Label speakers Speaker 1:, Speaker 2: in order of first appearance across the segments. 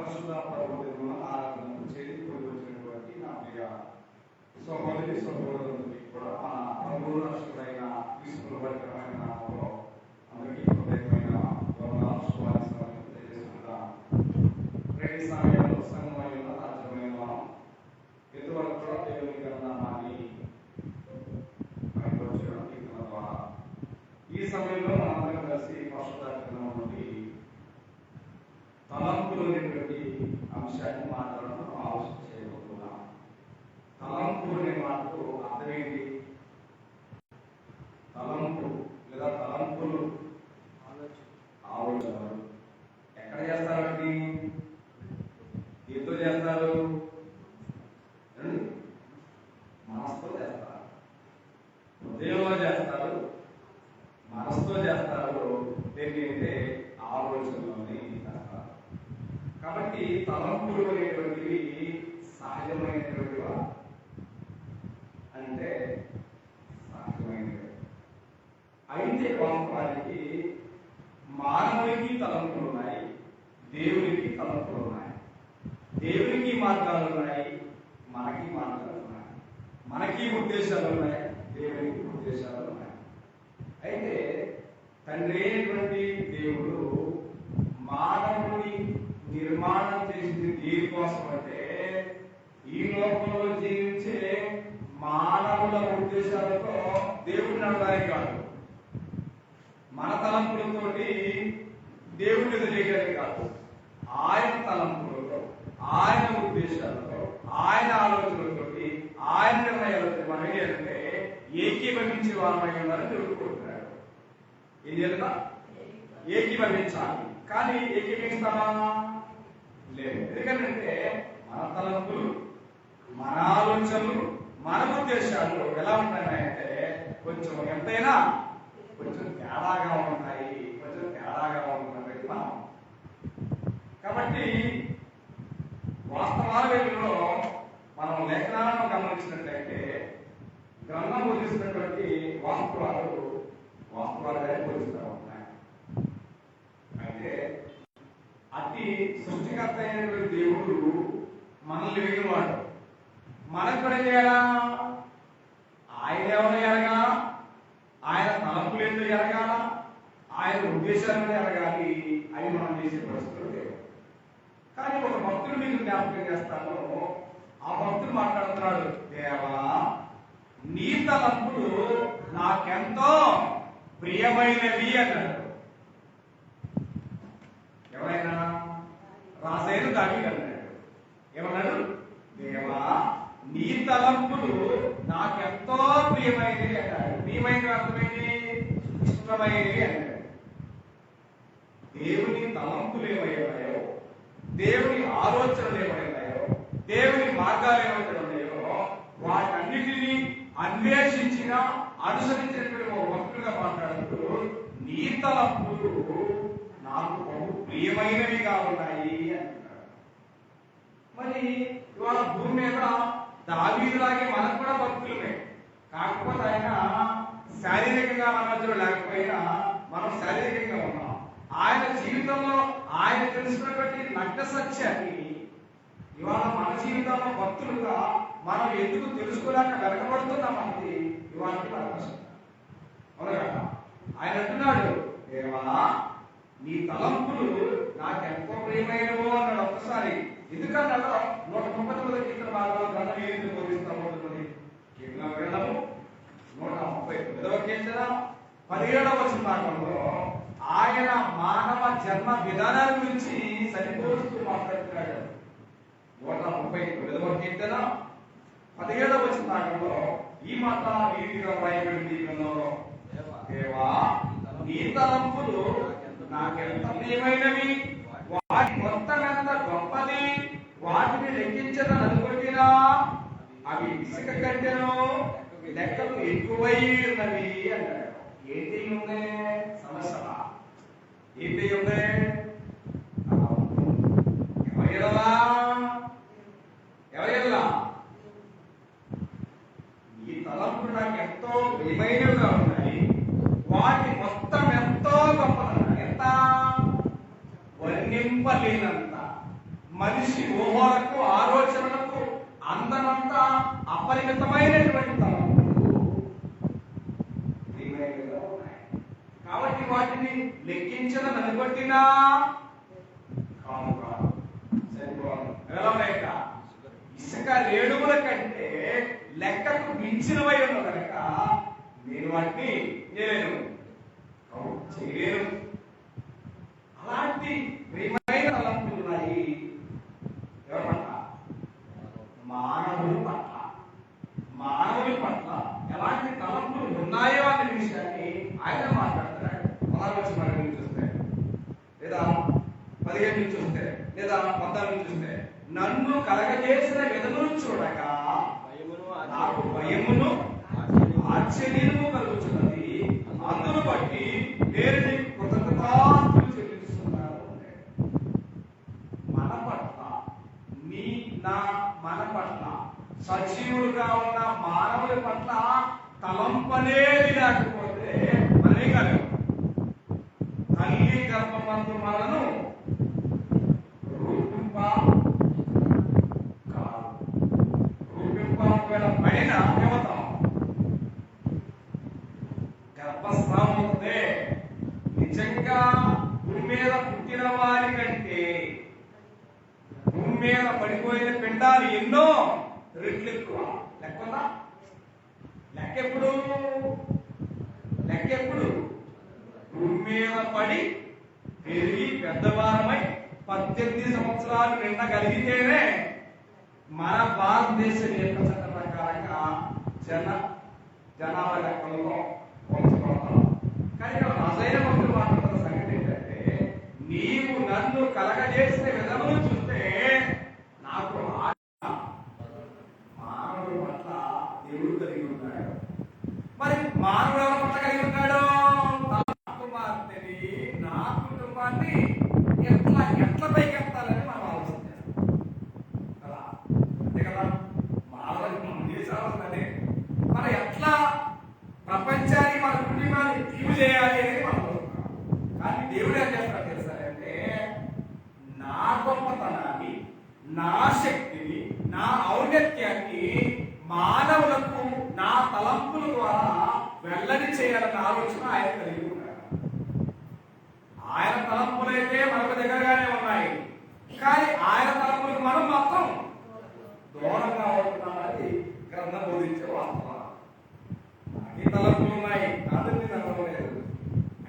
Speaker 1: పరిశుద్ధ ప్రభుత్వం ఆరాధనకు చేరుకొని వచ్చినటువంటి నా ప్రియ సహోదరి సహోదరులకి కూడా మన ప్రభువు రాష్ట్రుడైన విశ్వమైన నామంలో అందరికీ హృదయమైన వందనాలు శుభాశీస్సులు తెలియజేస్తున్నాం. ప్రేమ సమయంలో సంఘమైన రాజ్యమైన మనం ఇంతవరకు కూడా దేవుని గ్రంథాన్ని బయటపరచడం కీర్తన ద్వారా ఈ సమయంలో మనందరం కలిసి పరిశుద్ధ గ్రంథం నుండి తలంపులు అనేటువంటి అంశాన్ని మాట్లాడడం ఆలోచన చేయబోతున్నాం. తలంపు అనే మాటకు అర్థం ఏంటి? తలంపు లేదా తలంపులు ఆలోచనలు ఎక్కడ చేస్తారండి? ఎంతో చేస్తారు, మనసుతో చేస్తారు, హృదయంలో చేస్తారు, మనసుతో చేస్తారు, ఏంటంటే ఆలోచనలోనే చేస్తారు. కాబట్టి తలంపులు అనేటువంటివి సహజమైనటువంటివా అంటే సహజమైనవి. అయితే వాస్తవానికి మానవునికి తలంపులు ఉన్నాయి, దేవునికి తలంపులు ఉన్నాయి. దేవునికి మార్గాలు ఉన్నాయి, మనకి మార్గాలు ఉన్నాయి. మనకి ఉద్దేశాలు ఉన్నాయి, దేవునికి ఉద్దేశాలు ఉన్నాయి. అయితే తండ్రి అయినటువంటి దేవుడు మానవుని నిర్మాణం చేసింది దేనికోసం అంటే ఈ లోకంలో జీవించే మానవుల ఉద్దేశాలతో దేవుడిని అనడానికి కాదు, మన తలంపులతోటి దేవుడిని ఎదురేయడానికి కాదు. ఆయన తలంపులతో, ఆయన ఉద్దేశాలతో, ఆయన ఆలోచనలతోటి, ఆయన నిర్ణయాలతో మనం ఏంటంటే ఏకీభవించే వారమై ఉన్నారని తెలుసుకుంటున్నాడు. ఏం చేద్దాం? ఏకీభవించాలి. కానీ ఏకీభవిస్తామా? లేదు. ఎందుకంటే మన తలంపులు, మన ఆలోచనలు, మన ఉద్దేశాలు ఎలా ఉంటాయంటే కొంచెం ఎంతైనా కొంచెం తేడాగా ఉంటాయి, కొంచెం తేడాగా ఉంటున్నది మనం. కాబట్టి వాస్తవాల వెలుగులో మనం లేఖనాలను గమనించినట్లయితే గ్రంథం బోధిస్తున్నటువంటి వాస్తవాలుగానే బోధిస్తూ ఉంటాయి. అయితే అతి సృష్టికర్త అయినటువంటి దేవుడు మనల్ని వెలిగినవాడు. మనం కూడా చేయాలా? ఆయన ఎవరు ఎరగాల, ఆయన తలంపులు ఎందుకు ఎరగాల, ఆయన ఉద్దేశాలను ఎరగాలి. అవి మనం చేసే పరిస్థితులు లేవు. కానీ ఒక భక్తుడు మీకు జ్ఞాపకం చేస్తాను. ఆ భక్తుడు మాట్లాడుతున్నాడు, దేవా నీ తలంపులు నాకెంతో ప్రియమైనవి అన్నాడు. ఎవరైనా రాసేను దావీదు అన్నాడు. ఏమన్నాడు? దేవా నీ తలంపులు నాకెంతో ప్రియమైనవి అన్నాడు. ప్రియమైన అర్థమైంది ఇష్టమైనవి అన్నాడు. దేవుని తలంపులు ఏమయ్యాయో, దేవుని ఆలోచనలు ఏమయ్యాయో, దేవుని మార్గాలు ఏమైతే ఉన్నాయో వాటన్నిటినీ అన్వేషించిన అనుసరించినటువంటి ఒక భక్తులుగా మాట్లాడుతూ నీ తలంపులు నాకు బహు ప్రియమైనవిగా ఉన్నాయి అంటున్నాడు. మరి ఇవాళ భూమి మీద దావీదులాగే మనకు కూడా భక్తులమే. కాకపోతే ఆయన శారీరకంగా మన మధ్యలో లేకపోయినా మనం శారీరకంగా ఉన్నాం. ఆయన జీవితంలో ఆయన తెలుసుకున్నటువంటి నగ్న సత్యాన్ని ఇవాళ మన జీవితంలో భక్తులుగా మనం ఎందుకు తెలుసుకోలేక వెనకబడుతున్నామంది ఇవాళ అవకాశం. అవును కదా? ఆయన అంటున్నాడు, దేవా నీ తలంపులు నాకెంతో ప్రియమైనవో అన్నాడు. ఒక్కసారి ఎందుకన్నాడో 139 కీర్తన భాగంలో గ్రంథం ఏది బోధిస్తామో కీర్తన గ్రంథము 139వ కీర్తన 17వ వచన భాగంలో ఆయన మానవ జన్మ విధానాల గురించి సరిపోలుస్తూ మాట్లాడుతున్నాడు. 139వ కీర్తన 17వ వచన భాగంలో ఈ మాట ఈ విధంగా వ్రాయబడింది. దేవా నీ తలంపులు నాకెంత ప్రియమైనవి, వాటి మొత్తం ఎంత గొప్పది, వాటిని లెక్కించడం అనుకుంటున్నా అవి ఇసుక కంటెను లెక్కలు ఎక్కువై ఉన్నవి అన్నాడు. ఏంటి ఉంది సమస్య? ఏంటి ఉంది? ఎవరెలా ఈ తలంపులు నాకు ఎంతో ప్రియమైనవిగా ఉన్నాయి, వాటి మొత్తం ఎంతో గొప్పదన్నా ఎంత వర్ణింపలేనంత మనిషి ఊహలకు ఆలోచనలకు అందనంత అపరిమితమైనటువంటి తలంపులు ఉన్నాయి. కాబట్టి వాటిని లెక్కించడం అనుకొట్టినా ఇసుక రేణువుల కంటే లెక్కకు మించినవై ఉన్న కనుక నేను వాటిని చేయలేను. అలాంటి ప్రియమైన తలంపులు ఉన్నాయి ఎవరి పట్ల? మానవుల పట్ల. మానవుల పట్ల ఎలాంటి తలంపులు ఉన్నాయో అనే విషయాన్ని ఆయన మాట్లాడుతున్నాడు. 16 నుంచి చూస్తే లేదా 15 నుంచి చూస్తే లేదా 14 నుంచి చూస్తే, నన్ను కలగజేసిన విధమును చూడగా నాకు భయమును ఆశ్చర్యము కలుగుతున్నది. అందును బట్టి నేను నీకు కృతజ్ఞతాస్తుతులు చెల్లిస్తున్నాను. మన పట్ల మన పట్ల సజీవులుగా ఉన్న మానవుల పట్ల తలంపనేది లేకపోతే మనమే కాదు. తల్లి గర్భమందు మనను పైన ఏమవుతాం? గర్భస్రావం అవుతే నిజంగా భూమి మీద పుట్టిన వారి కంటే భూమి మీద పడిపోయిన పిండాలు ఎన్నో రెట్లు ఎక్కువ. లెక్కుందా? లెక్కెప్పుడు భూమి మీద పడి పెరిగి పెద్దవారమై 18 సంవత్సరాలు నిండగలిగితేనే మన భారతదేశం యొక్క చట్ట ప్రకారంగా జనాభా లెక్కలలో పోల్చుకోవడం. కానీ అసైన భక్తులు మాట్లాడుతున్న సంగతి ఏంటంటే, నీవు నన్ను కలగజేసిన విధమును చూస్తే నాకు మానవుడి పట్ల దేవుడు కలిగి ఉన్నాడు. మరి మానవుడు ఎవరి పట్ల కలిగి ఉన్నాడు? నా కుమార్తెని, నా కుటుంబాన్ని ఎట్లా పైకెత్తాలని మనం ఆలోచించాలి కదా. అంతే కదా, మానవుడి మనం ఎట్లా ప్రపంచానికి మన కుటుంబాన్ని తీరు చేయాలి అనేది మనం కోరుకుంటాం. కానీ దేవుడు ఏం చేస్తాడు తెలుసారంటే, నా గొప్పతనాన్ని, నా శక్తిని, నా ఔన్నత్యాన్ని మానవులకు నా తలంపుల ద్వారా వెల్లడి చేయాలన్న ఆలోచన ఆయన కలిగి ఉన్నాడు. ఆయన తలంపులైతే మనకు దగ్గరగానే ఉన్నాయి, కానీ ఆయన తలంపులకు మనం మాత్రం దూరంగా అవుతున్నామని గ్రంథం బోధించే వాస్తవం. అన్ని తలంపులు ఉన్నాయి, కాదని నమ్మలేదు.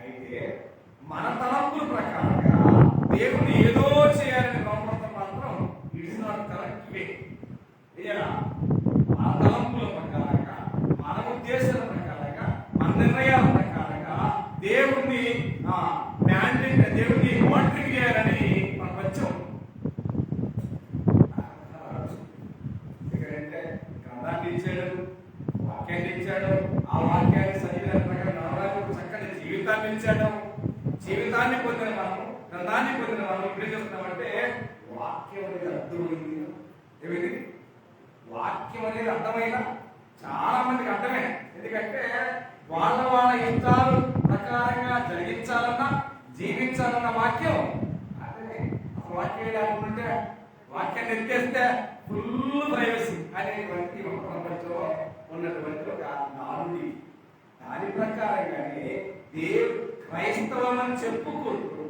Speaker 1: అయితే మన తలంపుల ప్రకారంగా దేవుడు ఏదో చేయాలని నమ్మకం మాత్రం ఇట్స్ నాట్ కరెక్ట్ వే. మన తలంపుల ప్రకారంగా, మన ఉద్దేశాల ప్రకారంగా, మన నిర్ణయాల ప్రకారంగా దేవుడిని మానిటరింగ్ చేయాలని మనకు వచ్చాం. గ్రంథాన్ని ఇచ్చాడు, వాక్యాన్ని ఇచ్చాడు, ఆ వాక్యాన్ని శరీరంగా నడవడానికి చక్కని జీవితాన్ని ఇచ్చాడు. జీవితాన్ని పొందిన మనం, గ్రంథాన్ని పొందిన మనం ఇప్పుడు చేస్తున్నామంటే వాక్యం అనేది అర్థమైంది. ఏమిటి వాక్యం అనేది అర్థమైనా చాలా మందికి అర్థమే. ఎందుకంటే వాళ్ళ యుద్ధాలు ప్రకారంగా జరిగించాలన్నా, జీవించాలన్న వాక్యం అదే. వాక్యం లేకుంటే వాక్యాన్ని ఎత్తేస్తే ఫుల్ ప్రైవసీ అనేటువంటి ఒక ప్రపంచంలో ఉన్నటువంటి ఒక నానుడి. దాని ప్రకారంగానే క్రైస్తవులను చెప్పుకుంటూ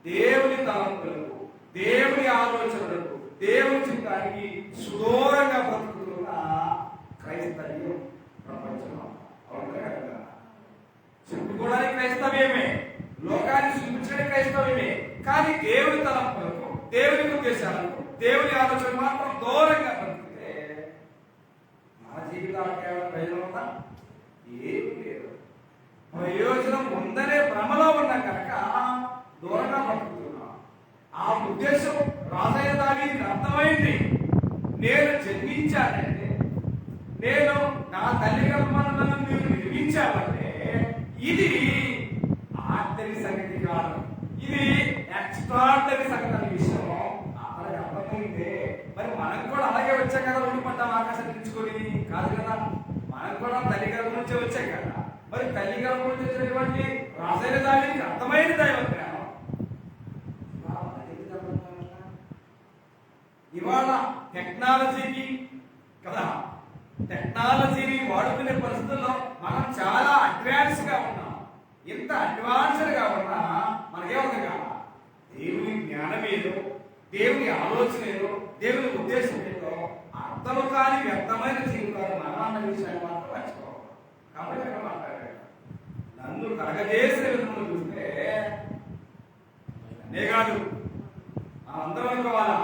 Speaker 1: దేవుని తలంపులకు, దేవుని ఆలోచనలకు, దేవుని చిత్తానికి సుదూరంగా బ్రతుకుతున్న క్రైస్తవ్యం ప్రపంచంలో. చెప్పుకోవడానికి క్రైస్తవ్యమే, లోకాన్ని చూపించడానికి క్రైస్తవ్యమే, కానీ దేవుని తలంపులకు, దేవుని ఉద్దేశాలకు, దేవుని ఆలోచన మాత్రం దూరంగా బ్రతికితే మన జీవితాలకు కేవలం ప్రయోజనం ఉందా? ఏమి లేదు. ప్రయోజనం ఉందనే భ్రమలో ఉన్నాం కనుక దూరంగా బ్రతుకుతున్నాం. ఆ ఉద్దేశం రాజయ్య దావీదుకి అర్థమైంది. నేను జన్మించానంటే, నేను నా తల్లి గర్భంలో మీరు నిర్మించాలంటే ఇది ఆర్డినరీ సంగతి కాదు, ఇది ఎక్స్ట్రాడినరీ సంగతి అనే విషయం అతనికి అర్థమైందే. మరి మనం కూడా అలాగే వచ్చాం కదా, రెండు పడ్డాం ఆకాశం తెచ్చుకొని కాదు కదా. మనం కూడా తల్లి గర్భం నుంచే వచ్చాం కదా. మరి తల్లి గర్భం నుంచి వచ్చినటువంటి రాజైన దానికి అర్థమైన దైవ జ్ఞానం ఇవాళ టెక్నాలజీకి కదా, టెక్నాలజీని వాడుకునే పరిస్థితుల్లో మనం చాలా అడ్వాన్స్ గా ఉన్నాం. ఇంత అడ్వాన్స్డ్ గా ఉన్నా మనకేమవుతుంది కదా, దేవుని జ్ఞానం ఏదో, దేవుని ఆలోచన ఏదో, దేవుని ఉద్దేశం ఏదో అర్థం కాని వ్యర్థమైన జీవితాలు నాన్న విషయాన్ని మాత్రం మర్చిపోవాలి. కాబట్టి అక్కడ మాట్లాడారు, నన్ను కలగజేసిన విధంగా చూస్తే అనే కాదు అందరం అనుకోవాలా,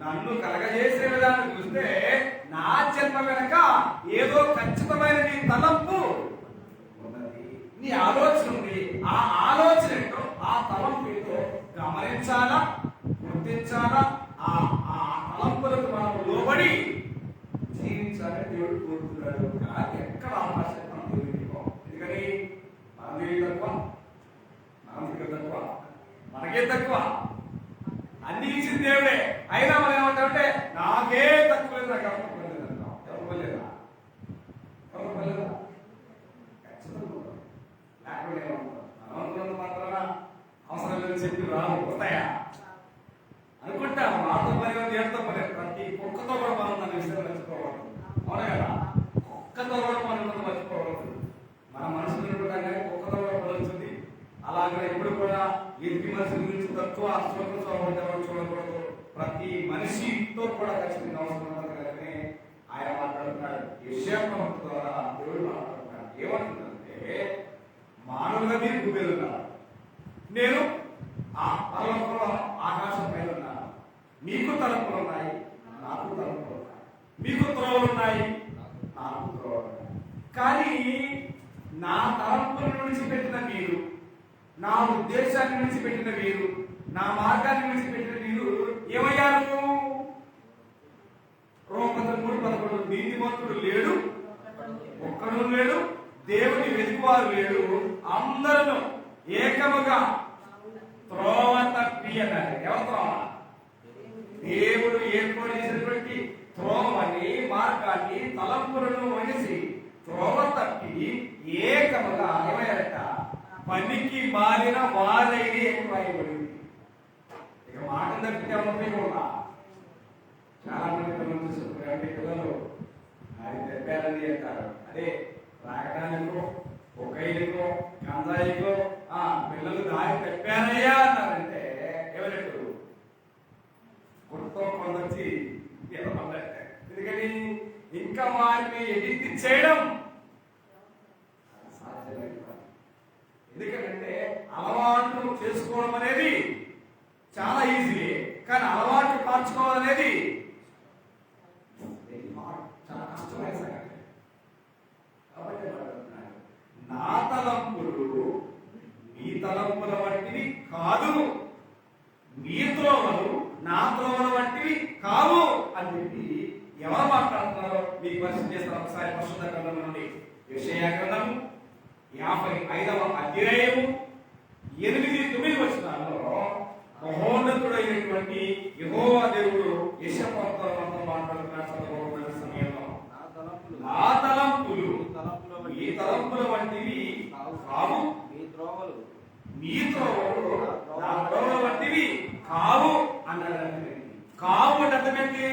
Speaker 1: నన్ను కలగజేసే విధానం చూస్తే నా జన్మ వెనక ఏదో ఖచ్చితమైన నీ తలంపు ఉన్నది, నీ ఆలోచన ఉంది. ఆ ఆలోచన ఏంటో, ఆ తలంపు ఏంటో గమనించాలా, గుర్తించాలా. ఆ తలంపులకు మనం లోబడి జీవించాలని దేవుడు కోరుతున్నాడు. కానీ ఎక్కడ అవకాశం మనం దేవుడికో, ఎందుకని మనం దేవుడి తక్కువ, మనకే తక్కువ, అన్ని ఇచ్చిన దేవుడే. అయినా మనం ఏమంటామంటే నాకే తక్కువ లేదు, నాకు ఎవరు తక్కువ లేదు అంటాం. ఎవరు పోలేదా? ఎవరు పోలేదా? ఖచ్చితంగా లేకుండా ఏమంటాం, మాత్రాన అవసరం లేదు చెప్పి రావు వస్తాయా అనుకుంటాం. మాతో పని దేనితో పని, ప్రతి కుక్కతో కూడా మనం దాని విషయం మర్చిపోవాలి. అవునా కదా? కుక్కతో కూడా మనం మర్చిపోవాలి. మన మనసులో కూడా కుక్కతో కూడా పని వచ్చింది. అలాగే ఎప్పుడు కూడా ఎదుటి మనిషి గురించి తక్కువ చూడకూడదు. ప్రతి మనిషితో కూడా ఖచ్చితంగా అవసరం కానీ ఆయన మాట్లాడుతున్నాడు. యెషయా ద్వారా దేవుడు మాట్లాడుతున్నాడు. ఏమంటుందంటే, మానవులుగా మీరు భూమిలో ఉన్నారు, నేను ఆ పర్వతంలో ఆకాశం పైన ఉన్నాను. మీకు తలంపులు ఉన్నాయి, నాకు తలంపులు ఉన్నాయి. మీకు త్రోవలు ఉన్నాయి, నాకు త్రోవలు ఉన్నాయి. కానీ నా తలంపుల నుంచి పెట్టిన మీరు, నా ఉద్దేశాన్ని విడిచిపెట్టిన వీరు, నా మార్గాన్ని విడిచిపెట్టిన వీరు ఏమయ్యారు? రోమపత్రిక 3:11 నీతిమంతుడు లేడు, ఒక్కడు లేడు, దేవుని వెతుకువారు లేడు, అందరూ ఏకముగా త్రోవ తప్పి అన్నారు. ఎవరు త్రోవ? దేవుడు ఏర్పాటు చేసినటువంటి త్రోవని, మార్గాన్ని, తలంపులను వదిసి త్రోవ తప్పి ఏకముగా ఏమయ్యారట? పనికి మారిన వారైతే ఎక్కువైపోయింది. ఇక మాట తప్పితే కూడా చాలా మంది పిల్లలు చూసుకుంటారు. పిల్లలు అది తెప్పారని అంటారు. అదే రాగడానికో, కొకైనికో, గంజాయికో పిల్లలు దారి తెప్పారయ్యా అన్నారంటే ఎవరెట్టు గుర్తో కొందొచ్చి ఎందుకని ఇంకా వారిని ఎడిట్ చేయడం. ఎందుకంటే అలవాటు చేసుకోవడం అనేది చాలా ఈజీ, కానీ అలవాటు మార్చుకోవడం అనేది చాలా కష్టమైన సంగతి. కాబట్టి నా తలంపులు మీ తలంపుల వంటివి కాదు, మీ త్రోవలు నా త్రోవల వంటివి కావు అని చెప్పి ఎవరు మాట్లాడుతున్నారో మీకు పరిచయం చేస్తారు. ఒకసారి పరిశుద్ధ గ్రంథం నుండి యెషయా గ్రంథము 55వ అధ్యాయము 8-9 వచనాల్లో మహోన్నతుడైనటువంటి యెహోవా దేవుడు యెషయా ప్రవక్తతో మాట్లాడుతున్న సమయంలో, నా తలంపులు మీ తలంపుల వంటివి కావు, మీ త్రోవలు నా త్రోవల వంటివి కావు అన్నాడు. కావు అంటే అర్థమేంటి?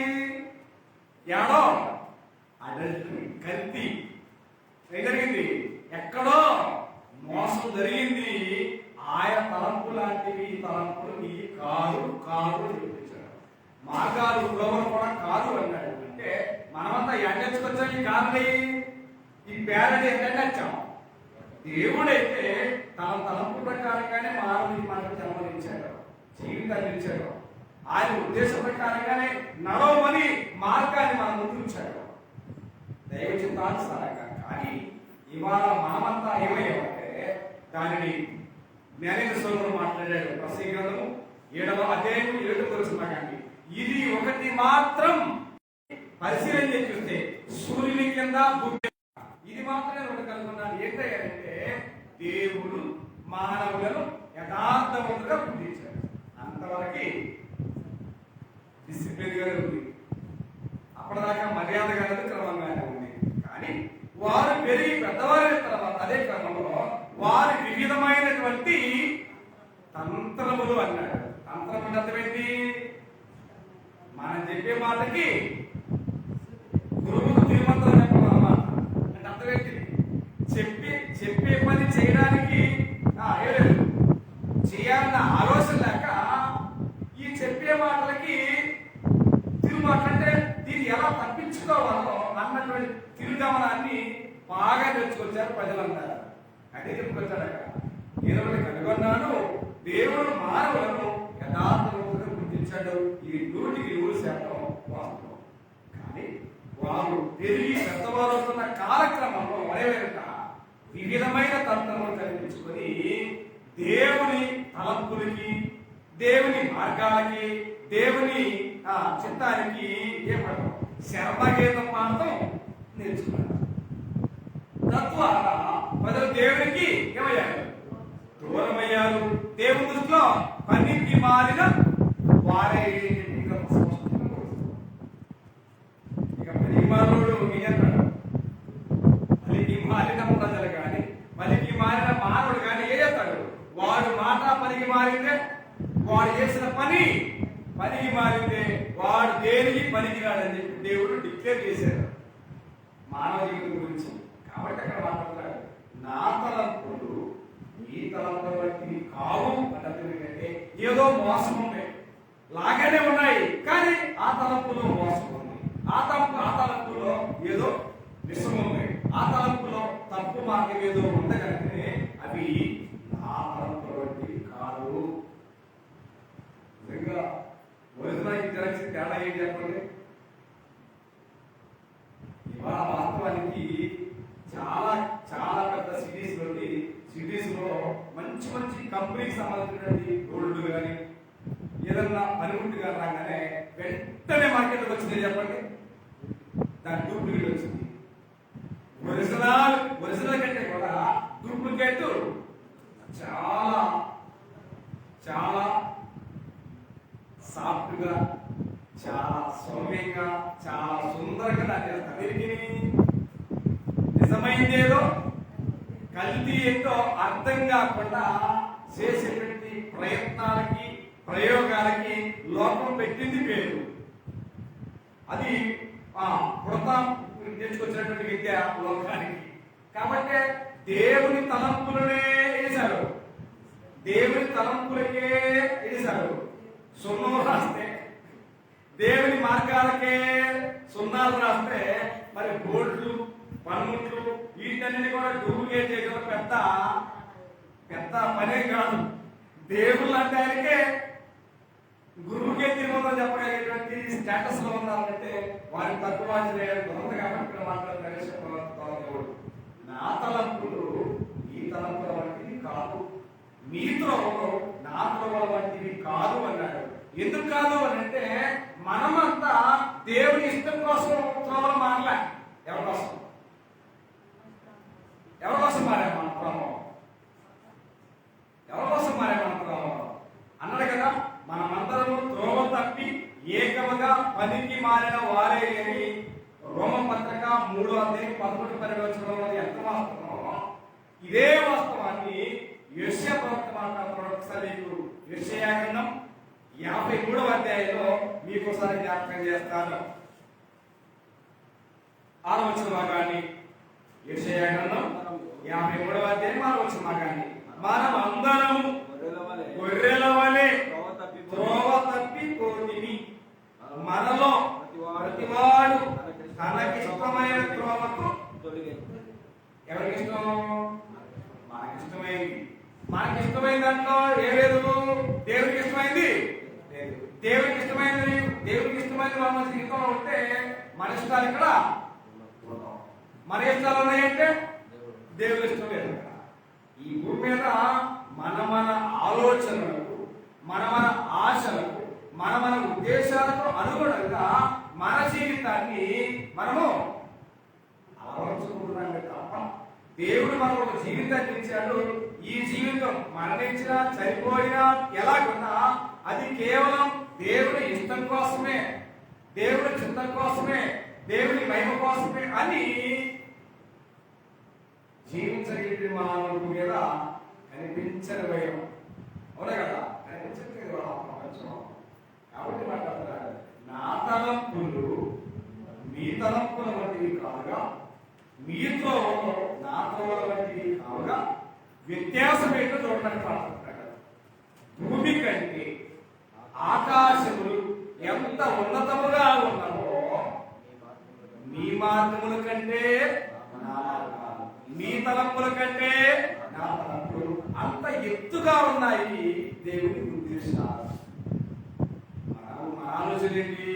Speaker 1: ఏడో అడల్టరీ, కల్తీ జరిగింది, ఎక్కడో మోసం జరిగింది. ఆయన తలంపు లాంటివి తలంపులు నీ కాదు కాదు అని చూపించాడు. మార్గాలు గ్లోబల్ కూడా కాదు అన్నాడు. అంటే మనమంతా ఎండెచ్చుకొచ్చాం ఈ కారణి, ఈ పేరని ఏంటంటే వచ్చాం. దేవుడైతే తన తలంపు ప్రకారంగానే మానవుని మనకు జన్మనిచ్చాడు, జీవితాన్ని ఇచ్చాడు. ఆయన ఉద్దేశ ప్రకారంగానే నడవమని మార్గాన్ని మనం ముందుంచాడు దైవ చిత్తానుసారంగా. కానీ ఇవాళ మనమంతా ఏమయ్యామంటే దానిని మేనేజర్ సోదరు మాట్లాడాడు. ప్రసంగి గ్రంథము 7వ అధ్యాయం 7 తెలుసున్నా. కానీ ఇది ఒకటి మాత్రం పరిశీలన చేసి చూస్తే సూర్యుని కింద ఇది మాత్రమే ఒకటి కనుగొన్నాను. ఏంటంటే దేవుడు మానవులను యథార్థవంతుగా పుట్టించాడు. అంతవరకు డిసిప్లిన్ గానే ఉంది, అప్పటిదాకా మర్యాద గానే క్రమంగానే ఉంది. కానీ వారు పెరిగి పెద్దవారైన తర్వాత అదే క్రమంలో వారి వివిధమైనటువంటి తంత్రములు అన్నాడు. తంత్రం అంటే అర్థమైంది, మనం చెప్పే మాటకి గురువుకు తిరుమంత్రం చెప్పడం అన్నమాట. అంటే అర్థం ఏంటి? చెప్పే పని చేయడానికి చేయాలన్న ఆలోచన లేక ఈ చెప్పే మాటలకి తిరుగుమాటలంటే దీన్ని ఎలా తప్పించుకోవాలో అన్నటువంటి తిరుగమనాన్ని బాగా నేర్చుకొచ్చారు ప్రజలంతా. అదే చెప్పుకొచ్చాడు అక్కడ. నేను కనుగొన్నాను, దేవుడు మానవులను యథార్థంగా గుర్తించాడు. ఇది 100% వాస్తవం. కానీ వారు పెరిగి పెద్దవారుతున్న కాలక్రమంలో వరేవేట వివిధమైన తత్వములు కల్పించుకొని దేవుని తలంపులకి, దేవుని మార్గాలకి, దేవుని చిత్తానికి ఏమంటారు శర్మగీతం పాడటం నేర్చుకున్నారు. తద్వారా ప్రజలు దేవునికి ఏమయ్యారు? దూరమయ్యారు. దేవుని దృష్టిలో పనికి మారిన వారే. ఇక పనికి మారుడు ఏం చేస్తాడు? పనికి మారిన ప్రజలు కానీ, పనికి మారిన మానవుడు కానీ ఏం చేస్తాడు? వాడు మాట పనికి మారిందే, వాడు చేసిన పని పనికి మారిందే, వాడు దేనికి పనికిరాడని చెప్పి దేవుడు డిక్లేర్ చేశారు మానవ జీవితం గురించి. కాబట్టి అక్కడ మాట్లాడతాడు, నా తలంపులు ఈ తలంపుల వంటివి కావు అంటే ఏదో మోసం ఉన్నాయి, లాగానే ఉన్నాయి, కానీ ఆ తలంపులో మోసం ఉంది, ఆ తలంపులో ఏదో విషం ఉంది, ఆ తలంపులో తప్పు మార్గం ఏదో ఉండగలిగితే అవి నా తలంపుల వంటివి కాదు. నిజంగా ఒరిజినల్ జరగసి తేడా ఏం చెప్పండి? ఇవాళ వాస్తవానికి చాలా చాలా పెద్ద సిటీస్ లో మంచి మంచి కంపెనీకి సంబంధించినటువంటి గోల్డ్ కానీ ఏదన్నా పనిముట్టు కానీ రాగానే వెంటనే మార్కెట్లోకి వచ్చింది చెప్పండి, దాని డూప్లికేట్ వచ్చింది. ఒరిజినల్ కంటే కూడా డూప్లికేట్ చాలా చాలా సాఫ్ట్ గా, చాలా సౌమ్యంగా, చాలా సుందరంగా దాన్ని చేస్తారు. దీనికి నిజమైందేదో కల్తీ ఏంటో అర్థం కాకుండా చేసేటువంటి ప్రయత్నాలకి, ప్రయోగాలకి లోకం పెట్టింది పేరు. అది వృతం తెచ్చుకొచ్చినటువంటి విద్య లోకానికి. కాబట్టి దేవుని తలంపులనే వేశారు, దేవుని తలంపులకే వేశారు. సున్నం రాస్తే, దేవుని మార్గాలకే సున్నాలు రాస్తే మరి బోర్డులు, పన్నుట్లు వీటన్నిటి కూడా డూప్లికేట్ చేయడం పెద్ద పనే కాదు. దేవుళ్ళు అంటే ఆయనకే గురువుకే తిరుగుతుందని చెప్పగలిగేటువంటి స్టేటస్ లో ఉన్నారంటే వారిని తక్కువ దొరకదు. కాబట్టి మాట్లాడుతున్నారు, నా తలంపులు ఈ తలంపుల వంటివి కాదు, మీ త్రోవలు నా త్రోవల వంటివి కాదు అన్నాడు. ఎందుకు కాదు అని అంటే మనమంతా దేవుని ఇష్టం కోసం త్రోవలు మారలే. ఎవరి కోసం మారే మన త్రోవ? ఎవరి కోసం మారే మన త్రోవ అన్నాడు కదా. మనమందరము త్రోవ తప్పి ఏకముగా పనికి మారిన వారే అని రోమపత్రిక 3:11-12 ఎంత వాస్తవమో ఇదే వాస్తవాన్ని యెషయా ప్రవక్త మాట్లాడుతున్నాడు. ఒకసారి మీకు యెషయా గ్రంథం 53వ అధ్యాయంలో మీకు ఒకసారి జ్ఞాపకం చేస్తాను. 6వ వచనం భాగాన్ని, యెషయా గ్రంథం 53వ అధ్యాయం 6వ వచనం భాగాన్ని, మనం అందరం గొర్రెల వలె త్రోవ తప్పిపోతిమి, మనలో ప్రతివాడు తనకిష్టమైన త్రోవకు ఎవరికి ఇష్టం? మనకిష్టమైంది. మనకిష్టమైన దాంట్లో ఏ లేదు? దేవుడికి ఇష్టమైంది లేదు. దేవుడికి ఇష్టమైనది మన జీవితంలో ఉంటే మన ఇష్టాలు ఇక్కడ, మన ఇష్టాలు ఉన్నాయంటే దేవుడి ఇష్టం లేదు. ఈ భూమి మీద మన ఆలోచనలకు, మన ఆశలకు, మన ఉద్దేశాలకు అనుగుణంగా మన జీవితాన్ని మనము అలవరుచుకుంటున్నాం తప్ప దేవుడు మనకు ఒక జీవితాన్ని ఇచ్చాడు. ఈ జీవితం మరణించినా చనిపోయినా ఎలాగున్నా అది కేవలం దేవుని ఇష్టం కోసమే, దేవుని చిత్తం కోసమే, దేవుని మహిమ కోసమే అని జీవించగలిగిన మానవుడి మీద కనిపించని భయం. అవునా కదా? కనిపించట్లేదు ప్రపంచం. కాబట్టి మాట్లాడుతున్నారు, నా తలంపుల వంటివి కావుగా మీతో నా త్రోవల వంటివి కావుగా వ్యత్యాసం ఏంటో చూడడానికి మాట్లాడుతున్నాడు. భూమి కంటే ఆకాశములు ఎంత ఉన్నతముగా ఉన్నావో మీ మార్గముల కంటే నా మార్గాలు, మీ తలంపుల కంటే నా తలంపులు అంత ఎత్తుగా ఉన్నాయి. దేవుని ఉద్దేశాలు మన ఆలోచన ఏంటి?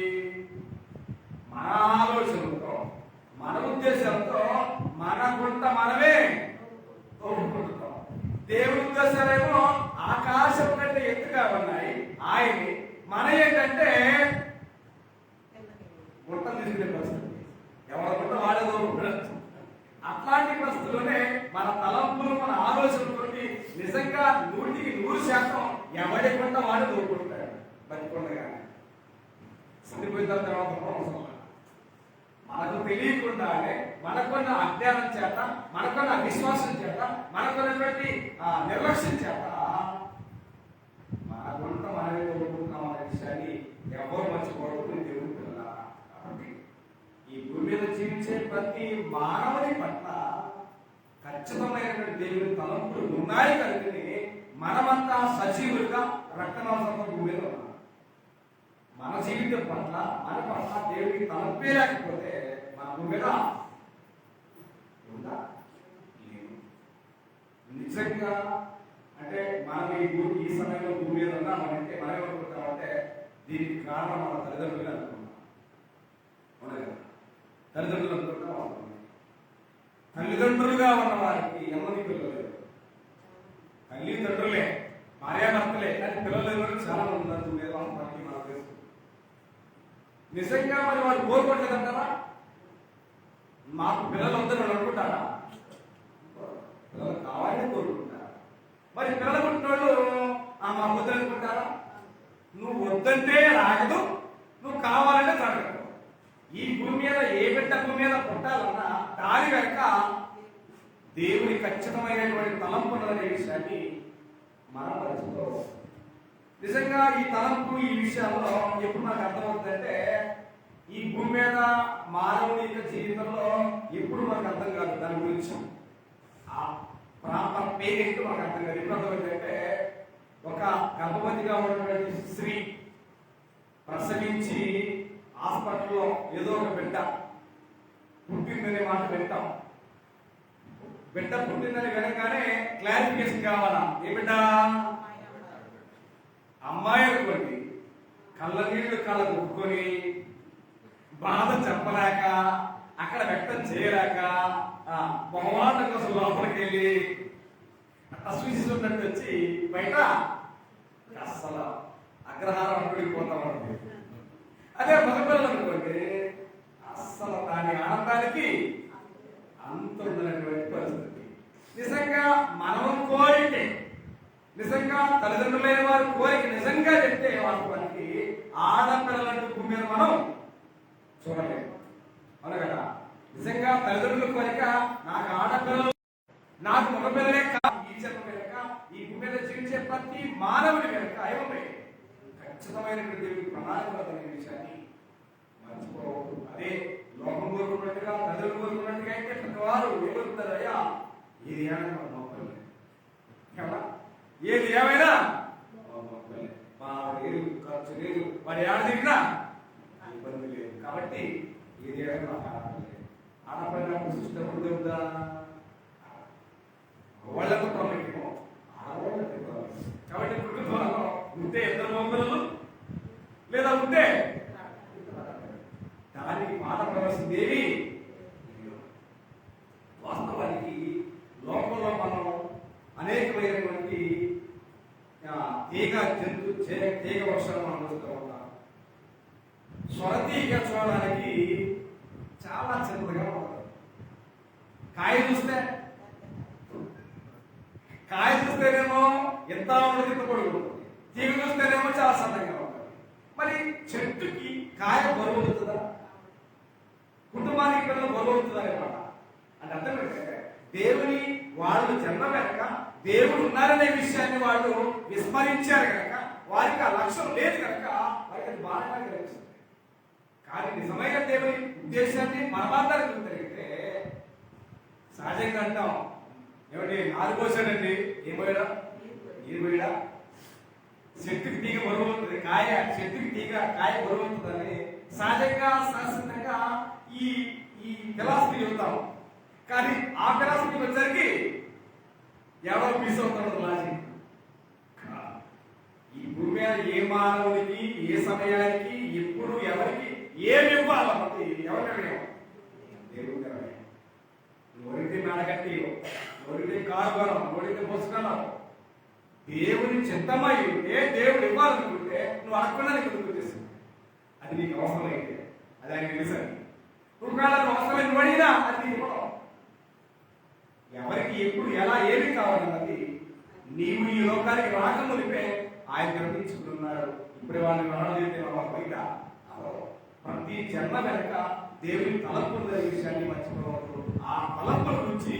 Speaker 1: మన ఆలోచనతో మన ఉద్దేశంతో మనకుంట మనమే తోడుకుంటున్నాం. దేవుని ఉద్దేశాలేమో ఆకాశం కంటే ఎత్తుగా ఉన్నాయి ఆయన. మన ఏంటంటే గుట్టం తీసుకునే పరిస్థితి, ఎవరి గుట్ట వాడే తోడుకుంటారు. అట్లాంటి పరిస్థితుల్లోనే మన తలంపులు మన ఆలోచనలతో నిజంగా 100% ఎవడి గుట్ట వాడు తోడుకుంటాడు. బతికొండగా చనిపోయిన తర్వాత మనకు తెలియకుండానే మనకున్న అజ్ఞానం చేత, మనకున్న అవిశ్వాసం చేత, మనకున్నటువంటి నిర్లక్ష్యం చేత మన గుంట మనమే కోరుకుంటున్నాం అనే విషయాన్ని ఎవరు మర్చిపోవడం దేవుడు పిల్లలా. కాబట్టి ఈ భూమి మీద జీవించే ప్రతి మానవుని పట్ల ఖచ్చితమైనటువంటి దేవుని తలంపులు ఉన్నాయి కనుకనే మనమంతా సజీవులుగా రక్తమాంసంతో భూమి మీద ఉన్నాం. మన జీవితం పట్ల మన పట్ల దేవుడికి తలంపే లేకపోతే మన భూమి మీద ఉందా? నిజంగా అంటే మనం ఈ సమయంలో భూమి మీద ఉన్నామంటే మనం ఏమనుకుంటామంటే దీనికి కారణం మన తల్లిదండ్రులు అనుకుంటాం. అవునా కదా? తల్లిదండ్రులు అనుకుంటాం. తల్లిదండ్రులుగా ఉన్న వారికి ఎమ్మని పిల్లలు లేదు. తల్లిదండ్రులే భార్యాభర్తలే కానీ పిల్లలు చాలా మంది ఉన్నారు. మనకి మనకు తెలుసు. నిజంగా మరి వాళ్ళు కోరుకోవట్లేదంటారా? మాకు పిల్లలు వద్దని వాళ్ళు అనుకుంటారా? పిల్లలు కావాలని కోరుకుంటారా? మరి పిల్లలు పుట్టినోళ్ళు మా వద్దని అనుకుంటారా? నువ్వు వద్దంటే రాగదు, నువ్వు కావాలంటే జరగదు. ఈ భూమి మీద ఏ బిడ్డ భూమి మీద పుట్టాలన్నా దాని వెనక దేవుని ఖచ్చితమైనటువంటి తలంపు ఉన్నదనే విషయాన్ని మనం మర్చిపోవాలి. నిజంగా ఈ తలంపు ఈ విషయాల్లో ఎప్పుడు నాకు అర్థమవుతుందంటే ఈ భూమి మీద మానవుని యొక్క జీవితంలో ఎప్పుడు మనకు అర్థం కాదు. దాని గురించి ఆ ప్రాపర్ పేరెంట్ మనకు అర్థం కాదు. ఎప్పుడు అర్థమైందంటే ఒక గర్భవతిగా ఉన్నటువంటి స్త్రీ ప్రసవించి హాస్పిటల్లో ఏదో ఒక బిడ్డ పుట్టిందనే మాట వింటాం. బిడ్డ పుట్టిందని వినగానే క్లారిఫికేషన్ కావాలా? ఏ బిడ్డ? అమ్మాయి అనుకోండి. కళ్ళ నీళ్లు కళ్ళ కొట్టుకొని బాధ చెప్పలేక అక్కడ వ్యక్తం చేయలేక మొహమాటం కోసం లోపలికి వెళ్ళి అస్విస్తున్నట్టు వచ్చి బయట అస్సలు అగ్రహారం అనుకుడిపోతా ఉంటుంది. అదే మగపిల్లలు అనుకోండి అస్సలు దాని ఆనందానికి అంత ఉన్నటువంటి పరిస్థితి. నిజంగా మనం కోరికే, నిజంగా తల్లిదండ్రులైన వారి కోరిక నిజంగా చెప్తే వాస్తవానికి ఆడపిల్లలంటూ భూమి మీద మనం చూడలేము. అవును కదా? నిజంగా తల్లిదండ్రుల కోరిక నాకు ఆడపిల్లలు, నాకు మగపిల్లలే కాదు, ఈ జన్మ వెనుక ఈ భూమి మీద జీవించే ప్రతి మానవుని వెనుక ఏమై ఖచ్చితమైనటువంటి దేవుడి ప్రణాళిక అనే విషయాన్ని మర్చిపోవద్దు. అదే లోకం కోరుకున్నట్టుగా తల్లిదండ్రులు కోరుకున్నట్టుగా అయితే ప్రతివారు ఏమవుతారు? అయ్యా ఇది ఏమైనా మన మొక్కలే కదా, ఏది ఏమైనా మొక్కలే, మా ఏది ఖర్చు లేదు, వాడి ఏడ తిరిగినా ఇబ్బంది లేదు. కాబట్టి ఏది ఏమైనా ఆడపడిన సృష్టిప్పుడు దేవుదా వాళ్ళతో ప్రాముఖ్యమో కాబట్టి కుటుంబంలో ఉంటే ఇద్దరు మొక్కలు లేదా ఉంటే దానికి మాట ప్రవేశిందేవి. వాస్తవానికి లోకంలో మనం అనేకమైనటువంటి తీగ వర్షాలు మనం చూస్తూ ఉంటాం. స్వరతీగ చూడడానికి చాలా చిన్నదిగా ఉంటుంది. కాయ చూస్తేనేమో ఎంత ఉన్నది ఇంత పొడుగుంటుంది, తీగ చూస్తేనేమో చాలా సన్నగా ఉంటుంది. మరి చెట్టుకి కాయ బరువు అవుతుందా? కుటుంబానికి పిల్లలు బరువు అవుతుందా అనమాట. అంటే అర్థం ఏంటంటే దేవుని వాళ్ళు జన్మ వెనక దేవుడు ఉన్నారనే విషయాన్ని వాళ్ళు విస్మరించారు కనుక, వారికి ఆ లక్ష్యం లేదు కనుక వారికి అది బాధగా కనిపిస్తుంది. కానీ నిజమైన దేవుని ఉద్దేశాన్ని పరమార్థానికి జరిగితే సహజంగా అంటాం ఏమంటే నాలుగు పోసాడండి ఏం పోయాడా ఏం పోయాడా చెట్టుకి తీగ బరువుతుంది కాయ చెట్టుకి తీగ కాయ బరువుతుందని సహజంగా శాశ్వతంగా ఈ ఈ ఫిలాసఫీ చెబుతాం. కానీ ఆ ఫిలాసఫీ వచ్చరికి ఎవరో మిస్ అవుతాడు లాజిక్. ఈ భూమి మీద ఏ మానవుడికి ఏ సమయానికి ఎప్పుడు ఎవరికి ఏమి ఇవ్వాలి ఎవరికి దేవుడికి నోడితే మేడగట్టి నోడితే కారుగలం నోడితే పుస్తకాలం దేవుని చిత్తమై ఉంటే దేవుడు ఇవ్వాలనుకుంటే నువ్వు అడగకుండా నీకు గుర్తు అది నీకు అవసరమైతే అది ఆయన తెలుసని నువ్వు కాళ్ళకు అవసరమైన పడినా అది నీకు ఎవరికి ఎప్పుడు ఎలా ఏమి కావాలన్నది నీవు ఈ లోకానికి రాకమునిపే ఆయన నిర్ణయించుకున్నాడు. ఇప్పుడు వాళ్ళని రావడం బయట ప్రతి జన్మ వెనక దేవుని తలంపులు విషయాన్ని మర్చిపోవద్దు. ఆ తలంపుల నుంచి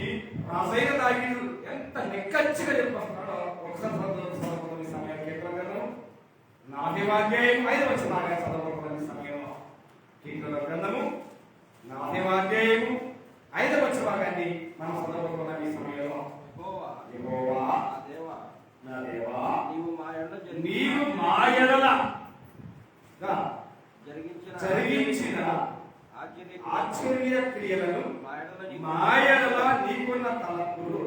Speaker 1: రాజైన దావీదు ఎంత నెక్కచ్చిగా చెప్పొస్తున్నాడో ఒకసారి చదవబోతున్న సమయం కీర్తన 40వ అధ్యాయం 5వ వచనం చదవబోతున్న సమయం కీర్తన గ్రంథము 40వ అధ్యాయము 5వ వచనాన్ని మనం చదవబోతున్న ఈ సమయంలో యెహోవా నా దేవా నీవు మా యెడల జరిగించిన ఆశ్చర్య క్రియలను మా యెడల నీకున్న తలంపులు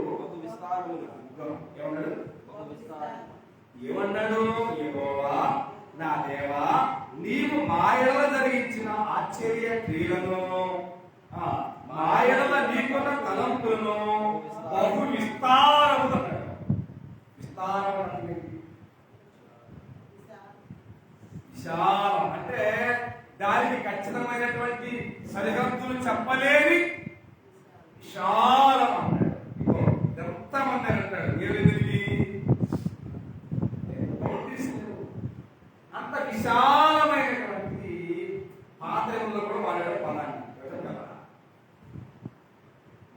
Speaker 1: ఏమన్నాడు యెహోవా నా దేవా నీవు మా యెడల జరిగించిన ఆశ్చర్య క్రియలను మా యెడల నీకున్న తలంపులను బహు విస్తారము అన్నాడు. విస్తారం అంటే విశాలం అంటే దానికి ఖచ్చితమైనటువంటి సరిహద్దులు చెప్పలేని విశాలం అన్నాడు. ఎంతమంది అంటాడు అంత విశాలమైనటువంటి పాత్రలో కూడా వాడాడు పదాన్ని.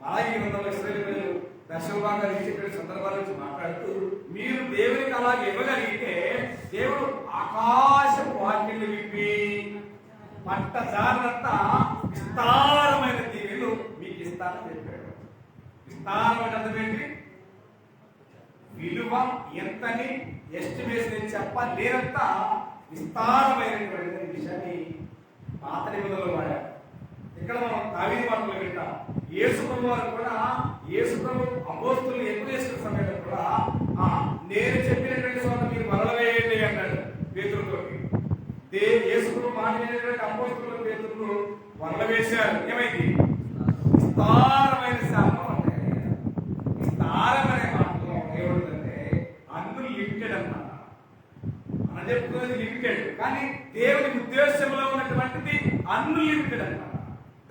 Speaker 1: మళ్ళీ ఈ వందల ఇస్రాయేలు దశభాగాలు చెప్పిన సందర్భాల నుంచి మాట్లాడుతూ మీరు దేవునికి అలాగే ఇవ్వగలిగితే దేవుడు ఆకాశం వాకిళ్ళు విప్పి పట్టజాలంతా విస్తారమైన దీవెలు మీకు ఇస్తానని చెప్పాడు. విస్తారమైన అర్థమేంటి? విలువ ఎంతని ఎస్టిమేషన్ చెప్పలేనంత విస్తారమైనటువంటి విషయాన్ని పాత నిబంధనలో వాడారు. ఇక్కడ మనం దావీదు మాటలు వింటాం. యేసు ప్రభు వారు కూడా యేసు ప్రభు అపోస్తులు ఎక్కువ చేసిన సమయంలో కూడా నేను చెప్పినటువంటి చోట మీరు వదలవేయండి అన్నాడు పేతురుతో. యేసు ప్రభు మాట్లాడినటువంటి అపోస్తులు పేతురులు వదలవేశారు. ఏమైంది? విస్తారమైన శాపం అంటే విస్తారమైన మాటలో ఏమంటే అన్లిమిటెడ్ అన్నమాట. మనం చెప్పుకునేది లిమిటెడ్, కానీ దేవుని ఉద్దేశంలో ఉన్నటువంటిది అన్లిమిటెడ్ అన్నమాట.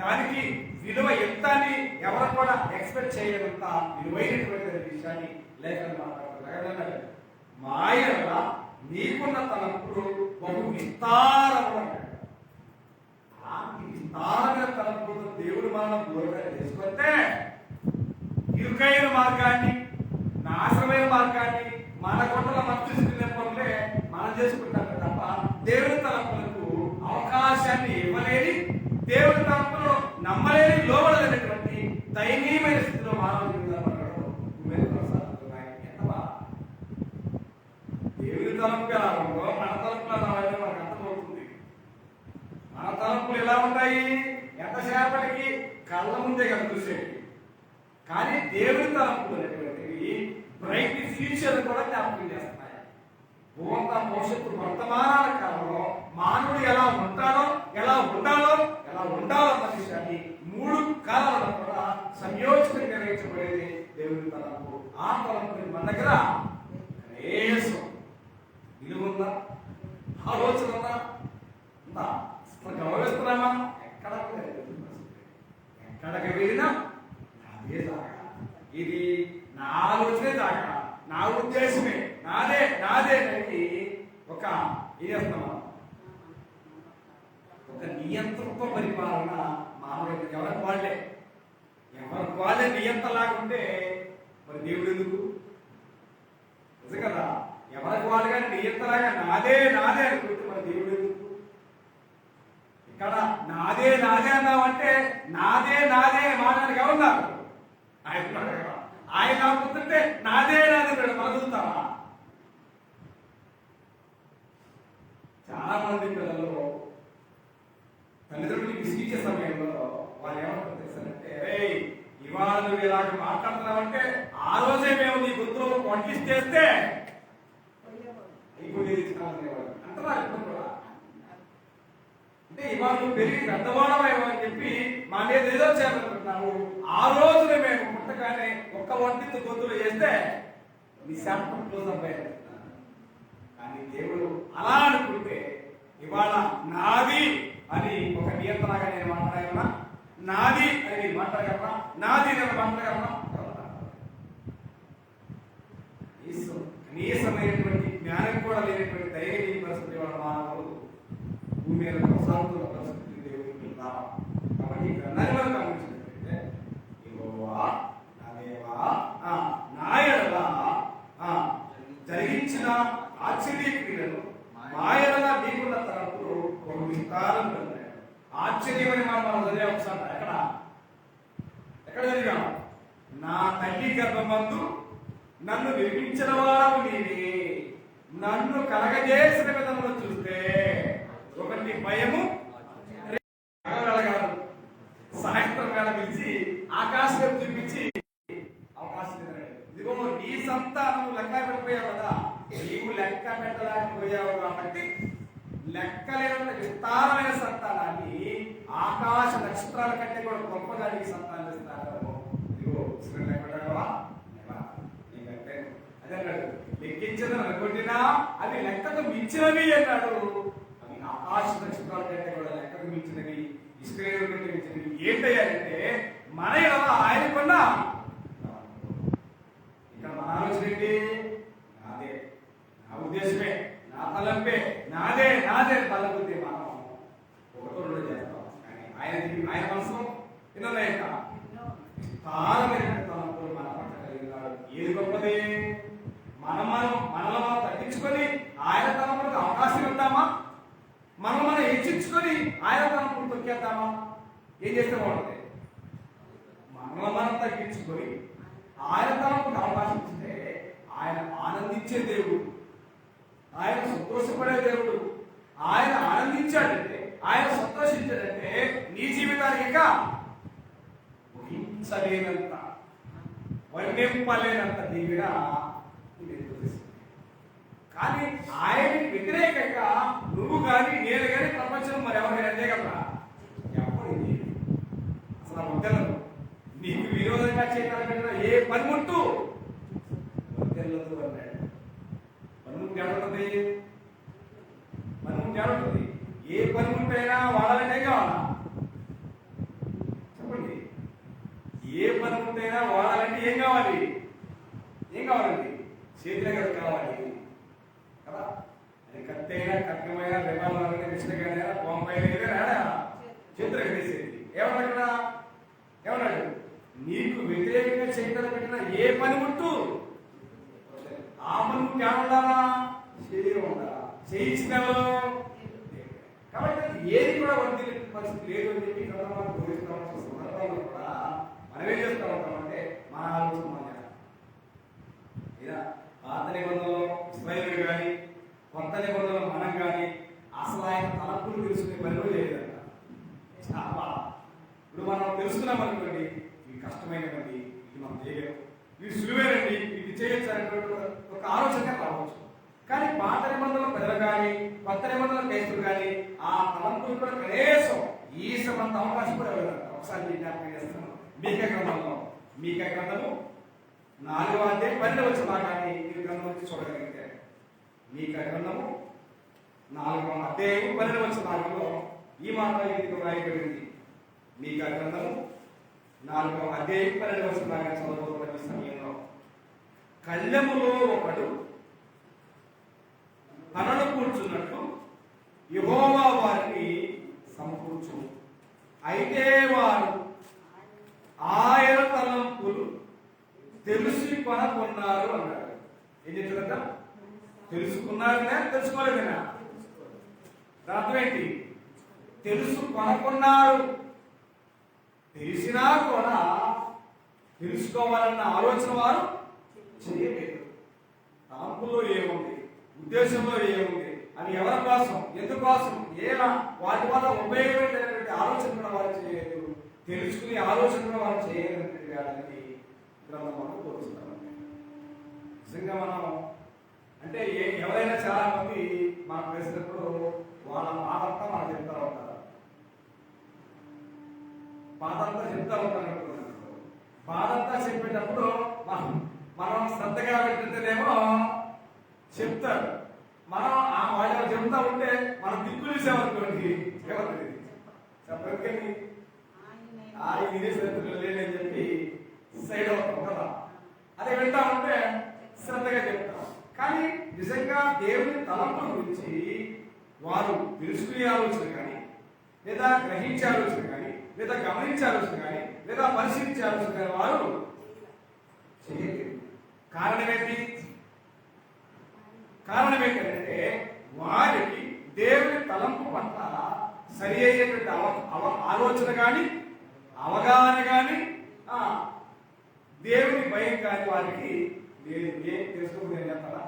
Speaker 1: దానికి విలువ ఎంత అని ఎవరు కూడా ఎక్స్పెక్ట్ చేయనంత విలువైనటువంటి విషయాన్ని లేఖలు మాట్లాడుతున్నారు. మాయల నీకున్న తలంపులు బహు విస్తారము. అలాంటి విస్తారమైన తలంపులతో దేవుడు మనం దూరంగా చేసుకుంటే ఇరుకైన మార్గాన్ని నాశనమైన మార్గాన్ని మన కొండల మనం తీసుకునే పనులే మనం చేసుకుంటాం తప్ప దేవుని తలంపులకు అవకాశాన్ని ఇవ్వలేని దేవుని తలంపులో నమ్మలేని లోబడలేనటువంటి దయనీయమైన స్థితిలో మానవులు దేవుని తలంపు ఎలా ఉందో మన తలంపులు ఎలా ఉందో మనకు అర్థమవుతుంది. మన తలంపులు ఎలా ఉంటాయి? ఎంతసేపటికి కళ్ళ ముందే కదా చూసేవి. కానీ దేవుని తలంపులు అనేటువంటివి బ్రైట్ ఫ్యూచర్ కూడా జ్ఞాపకం చేస్తున్నాయి. భూత భవిష్యత్తు వర్తమానాల కాలంలో మానవుడు ఎలా ఉంటాడో ఎలా ఉండాలో అన్న విషయాన్ని 3 కాలాలలో కూడా సంయోజకంగా నిర్వహించబడేది దేవుని తలంపు. ఆ తలంపు మన దగ్గర కనీసం విలువ ఆలోచన ఉందా? గౌరవిస్తున్నామా? ఎక్కడికి వెళ్ళినా అదే దాకా, ఇది నా ఆలోచనే దాకా, నా ఉద్దేశమే, నాదే అనేది ఒక ఒక నియంత్రణతో పరిపాలన మానవుడు ఎవరికి వాళ్ళే నియంత్రణ లాగుంటే మరి దేవుడు ఎందుకు? నిజం కదా, ఎవరికి వాళ్ళుగా నియంత్రణగా నాదే అనుకుంటే మరి దేవుడు ఎందుకు? ఇక్కడ నాదే నాదే అన్నావంటే నాదే నాదే మాట్లాడికి ఎవరున్నారు? ఆయన కూర్చుంటే నాదే నాదే మరుగుతావా? చాలా మంది పిల్లలు తల్లిదండ్రులు విసిగించే సమయంలో వాళ్ళు ఏమంటారు తెలుసంటే, ఇవాళ నువ్వు ఇలాగ మాట్లాడుతున్నావంటే ఆ రోజే మేము నీ గుర్తులో వంటిస్ చేస్తే అంటున్నారు. ఇప్పుడు కూడా అంటే ఇవాళ నువ్వు పెరిగి పెద్దవాడమేమో అని చెప్పి మా మీద ఏదో చేయాలనుకుంటున్నావు. ఆ రోజునే మేము పుట్టగానే ఒక్క వంటితో గొంతులు చేస్తే నీ శాపం క్లోజ్ అవ్వాలి. కానీ దేవుడు అలా అనుకుంటే ఇవాళ నాది అని ఒక నియంత్రణగా నేను మాట్లాడగలనా? నాది అని నేను మాట్లాడగలనా? నాది నేను మాట్లాడగలనా? కనీసమైనటువంటి జ్ఞానం కూడా లేనటువంటి ధైర్యం పరిస్థితి వాళ్ళ మానవులు భూమి మీద కొనసాగుతున్న పరిస్థితి దేవుడికి కాబట్టి గ్రంథాన్ని మనం గమనించినట్లయితే యెహోవా నా దేవా నా యెడల జరిగించిన ఆశ్చర్య క్రియలను మా యెడల నీకున్న తలంపులు ఒక విస్తారం పొందాడు. ఆశ్చర్యమని మనం చదివే ఒకసారి ఎక్కడ చదివాము? నా తల్లి గర్భమందు నన్ను నిర్మించిన వాడు నీవే, నన్ను కలగజేసిన విధంలో చూస్తే ఒకటి భయము సాయంత్రం వేళ పిలిచి ఆకాశం చూపించి అవకాశం ఇదిగో నీ సంతానం లెక్క పెట్టిపోయావు కదా, నీవు లెక్క పెట్టలేకపోయావు కాబట్టి లెక్కలేనంత విస్తారమైన సంతానాన్ని ఆకాశ నక్షత్రాల కంటే కూడా గొప్పగా నీకు సంతానం ఇస్తారు. ఇదిగో లెక్కడవా అదే అన్నాడు, లెక్కించదని అనుకుంటున్నా అవి లెక్కకు మించినవి అన్నాడు. అవి ఆకాశ నక్షత్రాల కంటే కూడా లెక్కకు మించినవి, ఇస్రాయేలు కంటే మించినవి. ఏంటయ్యారంటే మన ఎలా ఆయనకున్నా ఇక్కడ మన ఆలోచన ఏంటి? నాదే, నా ఉద్దేశమే, నా తలంపే, నాదే నాదే తలబుద్ధి. మనం ఒకటో రెండు చేస్తాం, కానీ ఆయన మనసు వినలేక విస్తారమైన తలంపులు మన పట్ల కలిగినాడు. ఏది గొప్పది? మనలో మనం తగ్గించుకొని ఆయన తలంపులకు అవకాశం ఇద్దామా? మనం హెచ్చించుకొని ఆయన తలంపులు తొక్కేద్దామా? ఏం చేస్తే బాగుంటుంది? మనలో మనం తగ్గించుకొని ఆయన తలంపులకు అవకాశం ఇస్తే ఆయన ఆనందించే దేవుడు, ఆయన సంతోషపడే దేవుడు. ఆయన ఆనందించాడంటే, ఆయన సంతోషించాడంటే నీ జీవితానికి ఇంకా ఊహించలేనంత, వర్ణింపలేనంత దీవిగా. కానీ ఆయనకి వ్యతిరేకంగా నువ్వు కానీ నేను కానీ ప్రపంచం మరి ఎవరికైనా అంతేగలరా? ఎవరు అసలు ఆ వద్దెలదు. నీకు విరోధంగా చేయగలిగిన ఏ పనిముట్టు వద్దెల్లదు అన్నాడు. పనిముట్టు ఏడుంటుంది? పనిముట్టు ఏడుంటుంది? ఏ పనిముట్టైనా వాడాలంటే కావాలా? చెప్పండి. ఏ పనిముట్టైనా వాడాలంటే ఏం కావాలి? ఏం కావాలండి? చేతుల కదా కావాలి కదా. అది కత్తైనా కట్నమైనా రివాల్వర్ మిషన్గానైనా బొంబాయిలో ఏదైనా చేతులు కట్టేసేది. ఏమన్నా ఏమన్నాడు? నీకు వ్యతిరేకంగా చేయగల పెట్టిన ఏ పనిముట్టు ఆ పనిముట్టు ఏముండాలా? శరీరం ఉండాలా? చేయించిన కాబట్టి ఏది కూడా వర్తి పరిస్థితి లేదు అని చెప్పి సందర్భంలో కూడా మనం ఏం చేస్తూ ఉంటామంటే మన ఆలోచన పాత నిబంధనలో ఇశ్రాయేలు కానీ కొత్త నిబంధనలో మనం కానీ అసలు ఆయన తలపులు తెలుసుకునే పనులు చేయలేదంట. ఇప్పుడు మనం తెలుసుకున్నాం అనుకోండి, ఇది కష్టమైనది, ఇది మనం చేయలేము, ఇది సులువేనండి, ఇది చేయొచ్చు అనేటువంటి ఒక ఆలోచన రావచ్చు. కానీ పాత నిబంధనల ప్రజలు కానీ కొత్త నిబంధనల క్రైస్తులు కానీ ఆ తలంపులు కూడా కనీసం ఈ సమంత అవకాశం కూడా ఇవ్వలేదు. ఒకసారి జ్ఞాపకం చేస్తున్నాను. మీకే గ్రంథము 4వ అధ్యాయం 12వ వచ్చిన భాగాన్ని ఈ గ్రంథం వచ్చి చూడగలిగితే, మీకా గ్రంథము 4వ అధ్యాయం 12వ వచ్చిన భాగంలో ఈ మాట ఇది రాయబడింది. మీకా గ్రంథము 4వ అధ్యాయం 12వ వచ్చిన భాగాన్ని చదవబోతున్న సమయంలో, కళ్ళెములో ఒకడు తనను కూర్చున్నట్టు యెహోవా వారిని సమకూర్చు, అయితే వారు ఆయన తలంపులు తెలుసు కొనున్నారు అన్నాడు. ఏం చెప్తారంట? తెలుసుకున్నారనే తెలుసుకోలేదనా? అర్థం ఏంటి? తెలుసుకొనుకున్నారు. తెలిసినా కూడా తెలుసుకోవాలన్న ఆలోచన వారు చేయలేదు. తలంపుల్లో ఏముంది, ఉద్దేశంలో ఏముంది, అది ఎవరి కోసం, ఎందుకోసం, ఎలా, వాటి వల్ల ఉపయోగపడేటువంటి ఆలోచన కూడా వారు చేయలేదు. తెలుసుకునే ఆలోచన కూడా వారు చేయలేనటువంటి వాళ్ళని గ్రంథం మనం కోరుతున్నాం. నిజంగా మనం అంటే ఎవరైనా చాలా మంది మనకు వేసినప్పుడు వాళ్ళ మాటంతా మనకు చెప్తా ఉంటారు. బాధంతా చెప్తా ఉంటారు. బాధంతా చెప్పేటప్పుడు మనం శ్రద్ధగా పెట్టితేనేమో చెప్తారు. మనం ఆ వాళ్ళు చెప్తా ఉంటే మనం దిక్కు చూసామనుకోండి ఎవరికి చెప్పండి ఇదే శ్రద్ధలు లేదని చెప్పి సైడ్ అవుతాం కదా. అదే వింటా ఉంటే శ్రద్ధగా చెప్తాం. కానీ నిజంగా దేవుని తలంపుల గురించి వారు తెలుసుకునే ఆలోచన కానీ, లేదా గ్రహించే ఆలోచన కానీ, లేదా గమనించే ఆలోచన కానీ, లేదా పరిశీలించే ఆలోచన కానీ వారు చేయలేదు. కారణం ఏంటంటే వారికి దేవుని తలంపు పట్ల సరి అయినటువంటి ఆలోచన కానీ, అవగాహన కానీ, దేవుని భయం కానీ వారికి ఏం తెలుసుకోకుండా ఏం చెప్తారా,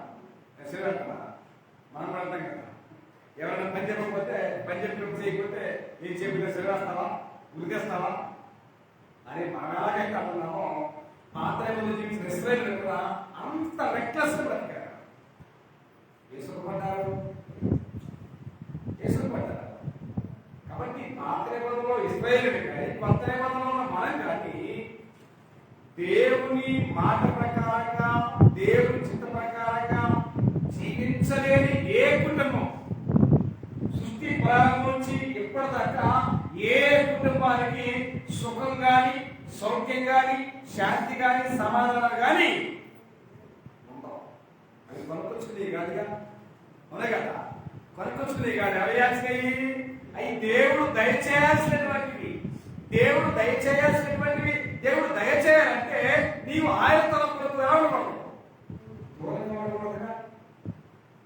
Speaker 1: అంటారా, మనం పడతాం కదా. ఎవరైనా పని చెప్పకపోతే, పని చెప్పినప్పుడు చేయకపోతే ఏం చెప్పినా సెలవేస్తావా, ఉరికేస్తావా అని మనం ఎలాగైతే అంటున్నామో పాత్ర జీవించిన ఇశ్రాయేలు కూడా అంత రెక్లెస్ బ్రతికారు. వేసుకుపడ్డారు. కాబట్టి పాత నిబంధనలో ఇశ్రాయేలు కానీ, కొత్త నిబంధనలో ఉన్న మనం కానీ దేవుని మాట ప్రకారంగా, దేవుని చిత్త ప్రకారంగా జీవించలేని ఏ కుటుంబం సృష్టి ప్రారంభం నుంచి ఇప్పటిదాకా ఏ కుటుంబానికి సుఖం కానీ, సౌఖ్యం కానీ, శాంతి కానీ, సమాధానం కానీ ఉండవు. అవి కొనుకొచ్చుకునేవి కాదుగా, అవునే కదా. కొనుకొచ్చుకునేవి కాదు, అవేయాల్సినవి అవి దేవుడు దయచేయాల్సినటువంటివి. దేవుడు దయచేయాల్సినటువంటివి. దేవుడు దయచేయాలంటే నీవు ఆయన తలంపులకు రావడం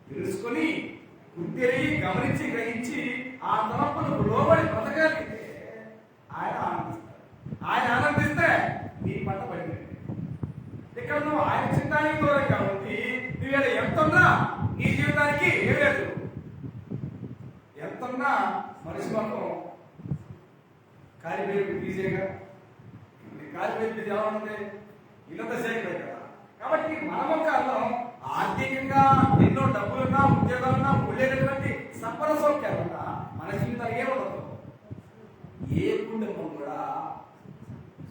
Speaker 1: తెలుసుకొని గుర్తిరిగి గమనించి గ్రహించి ఆ తలంపులకు లోబడి బ్రతకగలిగితే ఆయన ఆనందిస్తాడు. ఆయన ఆనందిస్తే నీ పంట పడింది. ఇక్కడ నువ్వు ఆయన చిత్తానికి దూరంగా ఉండి నువ్వు ఎంతున్నా నీ జీవితానికి ఏం లేదు. ఎంతున్నా మనిషి మొత్తం కాలిపోయి ఈజీగా కాలిపోయి ఎలా ఉంటుంది, ఇల్లంతా సేఫ్ కదా. కాబట్టి మన మొక్కల్లో ఆర్థికంగా ఎన్నో డబ్బులున్నా, ఉద్యోగాలున్నా, ఉండేటటువంటి సంపద సౌఖ్యాలున్నా మన జీవితాలు ఏముండదు. ఏ కుటుంబం కూడా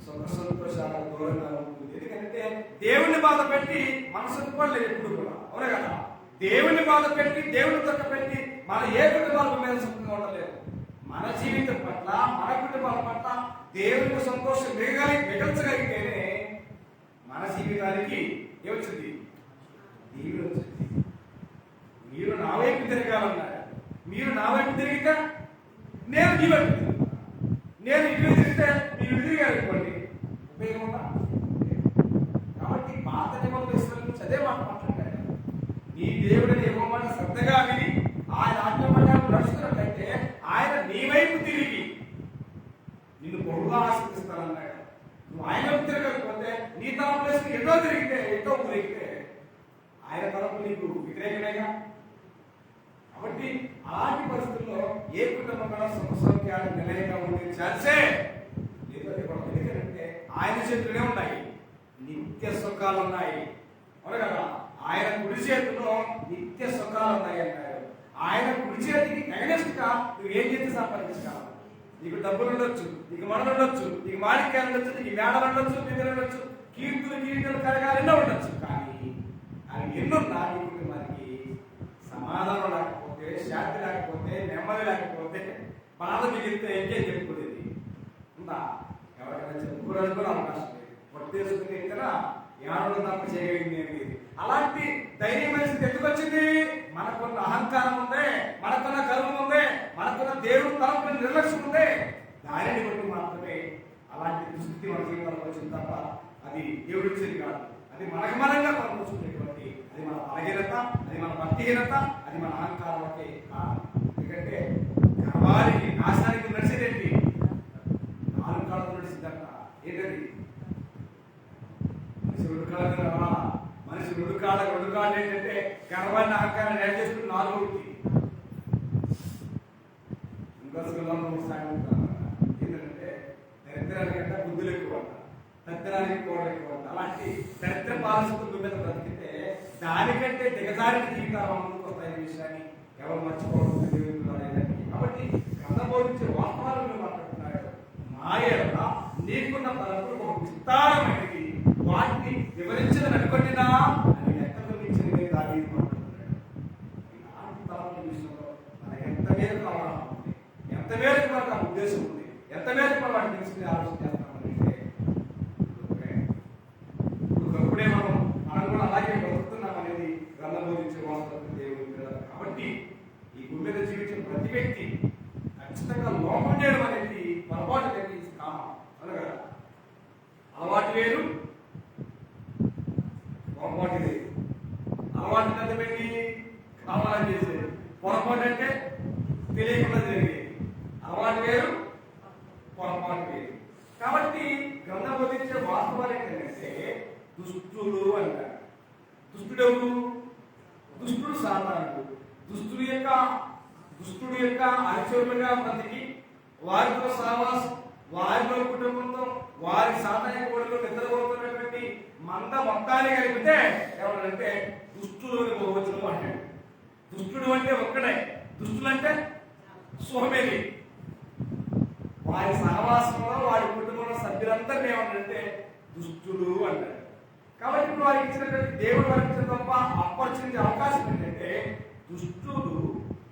Speaker 1: సుఖ సంతోషాలకు దూరంగా ఉంటుంది. ఎందుకంటే దేవుణ్ణి బాధ పెట్టి మనసుకు పడలేదు ఎప్పుడు కూడా, అవునే కదా. దేవుణ్ణి బాధ పెట్టి, దేవుని తొక్క పెట్టి మన ఏ కుటుంబాల మీద సుఖంగా ఉండలేదు. మన జీవితం పట్ల, మన కుటుంబాల పట్ల దేవునికి సంతోషం మిగల్చగలిగితేనే మన జీవితానికి ఏమొచ్చింది, దేవుడు వచ్చింది. మీరు నా వైపు తిరగాలన్నారు, మీరు నా వైపు తిరిగితే నేను నీ వైపు తిరుగుతాను. నేను ఇటు తిరిగితే మీరు తిరిగారనుకోండి ఉపయోగం ఉందా? కాబట్టి పాత నిబంధనలు చదివే మాట మాట్లాడారు. నీ దేవుడిని ఇవ్వమాట శ్రద్ధగా విని ఆయన ఆజ్ఞాపంగా నడుస్తున్నట్లయితే ఆయన నీ వైపు తిరిగి నిన్ను బహుగా ఆశిస్తానన్నాడు. నువ్వు ఆయన వైపు తిరగకపోతే నీ తలం ప్లేస్ ఎటో తిరిగితే ఆయన తరపు నీకు వ్యతిరేకమేగా. కాబట్టి అలాంటి పరిస్థితుల్లో ఏ కుటుంబం కూడా సుఖ సౌఖ్యాలు నిలయంగా ఉండే ఛాన్సే లేదు. ఎందుకంటే ఆయన చేతులనే ఉన్నాయి నిత్య సుఖాలు ఉన్నాయి, అవును కదా. ఆయన కుడి చేతిలో నిత్య సుఖాలు ఉన్నాయి అన్నారు. ఆయన కుడి చేతికి అగనెస్ట్ గా నువ్వు ఏం చేసి సంపాదించావు. నీకు డబ్బులు ఉండొచ్చు, నీకు మనలు ఉండొచ్చు, నీకు మాణిక్యాలు ఉండొచ్చు, నీకు మేడలు ఉండొచ్చు, నిధులు ఉండొచ్చు, కీర్తులు కరగాలు ఎన్నో ఉండొచ్చు. కానీ అవి ఎన్నున్నా నీ కుటుంబానికి సమాధానం లేకపోతే, శాంతి లేకపోతే, నెమ్మది లేకపోతే, బాధ మిగిలితే ఇంకేం చెప్పుకునేది ఉందా? ఎవరికైనా చెప్పుకోవడానికి కూడా అవకాశం లేదు. పట్టేసుకునే కదా ఎవరు తప్ప చేయగలిగింది ఏమి. అలాంటి ధైర్యమైన స్థితి ఎందుకు వచ్చింది? మనకున్న అహంకారం ఉంది, మనకున్న గర్వం ఉంది, మనకున్న దేవుడు తలపు నిర్లక్ష్యం ఉంది. దానిని బట్టి మాత్రమే అలాంటి దుస్థితి మన జీవితంలో వచ్చింది తప్ప అది దేవుడి ఇచ్చేది కాదు. అది మనగా పనికొచ్చుకునేటువంటి, అది మన బలహీనత, అది మన భక్తిహీనత, అది మన అహంకారాలకే కారణం. ఎందుకంటే గర్వానికి నాశనానికి వాళ్ళు ఏంటంటే గర్వాన్ని అహంకారాన్ని యాడ్ చేసుకుని నాలుగు ఇంకా ఏంటంటే దరిద్రానికంటే బుద్ధులు ఎక్కువ దరిద్రానికి కూడా ఎక్కువ అలాంటి దరిద్ర పాలసీల మీద బ్రతికితే దానికంటే దిగజారిన జీవితాలు ముందుకు వస్తాయనే విషయాన్ని ఎవరు మర్చిపోవడం కాబట్టి గ్రంథబోధించే వాస్తవాలు మీరు మాట్లాడుతున్నారు మాయల నీకున్న తలపు ఒక విస్తారమైనది వాటిని వివరించదని అనుకుంటున్నా అని ఎక్కడ ఇచ్చింది దాని మాట్లాడుతున్నాడు ఇలాంటి తలపుల విషయంలో మనకు ఎంత మేరకు అవగాహన ఉంది ఎంత మేరకు మనకు ఆ ఉద్దేశం ఉంది ఎంత మేరకు మనం వాటిని తెలుసుకుని ఆలోచన చేస్తామంటే ఒకప్పుడే మనం కూడా అలాగే బ్రతుకుతున్నాం అనేది గ్రంథబోధించే వాస్తవం దేవుడు కాబట్టి ఈ భూమి మీద జీవించిన ప్రతి వ్యక్తి ఖచ్చితంగా లోపం చేయడం అనేది పొరపాటు కలిగించి కామం అనగా అలవాటు వేరు పొరపాటు వేరు అలవాటు పెద్ద పెట్టి కావాలని చేసేది పొరపాటు అంటే తెలియకుండా జరిగేది అలవాటు వేరు పొరపాటు వేరు కాబట్టి గ్రంథం బోధించే వాస్తవాలు ఏంటంటే దుష్టుడు అంటారు దుష్టుడెవరు దుష్టుడు సాధారణుడు దుష్టుడు యొక్క అనుచరులుగా బ్రతికి వారితో సహవాసం వారిలో కుటుంబంతో వారి సాధారణ కోడిలో నిద్రపోతున్నటువంటి మంద మొత్తాన్ని కలిపితే ఎవరంటే దుష్టుడు అని బహువచనం అంటాడు దుష్టుడు అంటే ఒక్కడే దుష్టులు అంటే సోమేరి వారి సహవాసంలో వారి కుటుంబంలో సభ్యులందరినీ ఏమంటే దుష్టుడు అంటారు కాబట్టి ఇప్పుడు వారికి ఇచ్చినటువంటి దేవుడు వారికి ఇచ్చిన తప్ప అప్పర్చునిటీ అవకాశం ఏంటంటే దుష్టుడు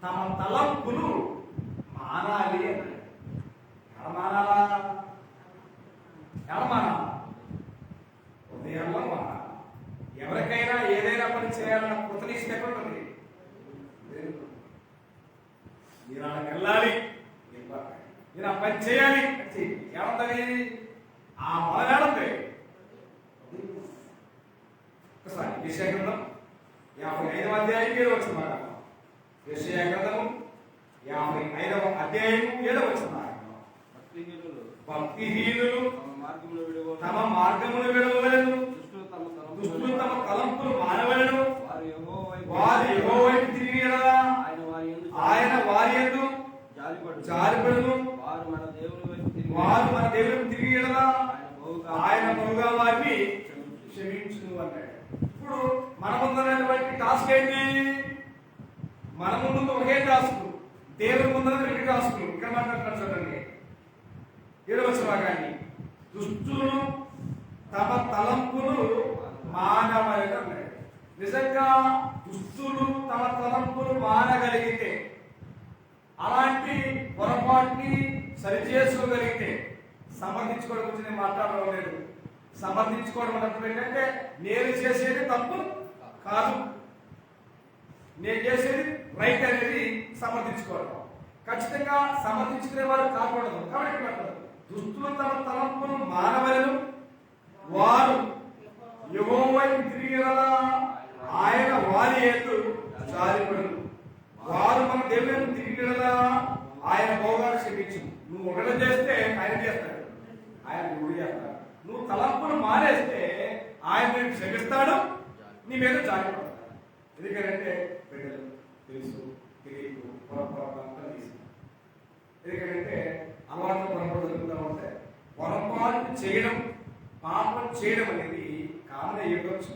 Speaker 1: తమ తలంపులు మానాలి అన్నాడు ఎలా మానాలా ఉదయంలో మానాలి ఎవరికైనా ఏదైనా పని చేయాలన్న కృతనిష్ట ఎక్కడ ఉంటుంది మీరు అక్కడికి వెళ్ళాలి నేను ఆ పని చేయాలి ఏమంటది ఆ మొదలేడంది ఒకసారి యెషయా గ్రంథం 55వ అధ్యాయం 7వ వచనం యెషయా గ్రంథం 55వ అధ్యాయం 7వ వచనం భక్తిహీనులు తమ మార్గమును విడవలేదు దుష్టులు తమ తలంపులు మానవలను వారు యెహోవా వైపు తిరిగి ఆయన వారి యందు జాలిపడును వారు మన దేవుని తిరిగి ఆయన బహుగా వారిని క్షమించును అన్నాడు. ఇప్పుడు మన ముందున్నటువంటి టాస్క్ ఏంటి? మన ముందు ఒకే టాస్క్, దేవుని ముందున్న రెండు టాస్క్. ఇక్కడ మాట్లాడుతున్నారు చూడండి 7వ వచనం దుష్టులు తమ తలంపులు మానవలని అన్నాడు. నిజంగా దుష్టులు తమ తలంపులు మానగలిగితే, అలాంటి పొరపాటుని సరిచేసుకోగలిగితే, సమర్థించుకోవడం గురించి నేను మాట్లాడడం లేదు. సమర్థించుకోవడం అన్నప్పుడు ఏంటంటే నేను చేసేది తప్పు కాదు, నేను చేసేది రైట్ అనేది సమర్థించుకోవడం. ఖచ్చితంగా సమర్థించుకునే వారు కాకూడదు. కాబట్టి దుష్టులు తమ తలంపును మానవలను వారు యెహోవా వైపు తిరిగి ఆయన వారి యందు జాలిపడును వారు మన దేవుని తిరిగి ఆయన బహుగా క్షమించు. నువ్వు ఒకటి చేస్తే ఆయన చేస్తాడు, ఆయన గుడి చేస్తాడు. నువ్వు తలంపును మానేస్తే ఆయన నేను క్షమిస్తాడు, నీ మీద జాగ్రత్త. ఎందుకంటే బిడ్డలు తెలుసు తెలియదు ఎందుకంటే అలవాటు పొరపాటు జరుగుతూ ఉంటే పొరపాటు చేయడం, పాపం చేయడం అనేది కామన్ అయ్యవచ్చు.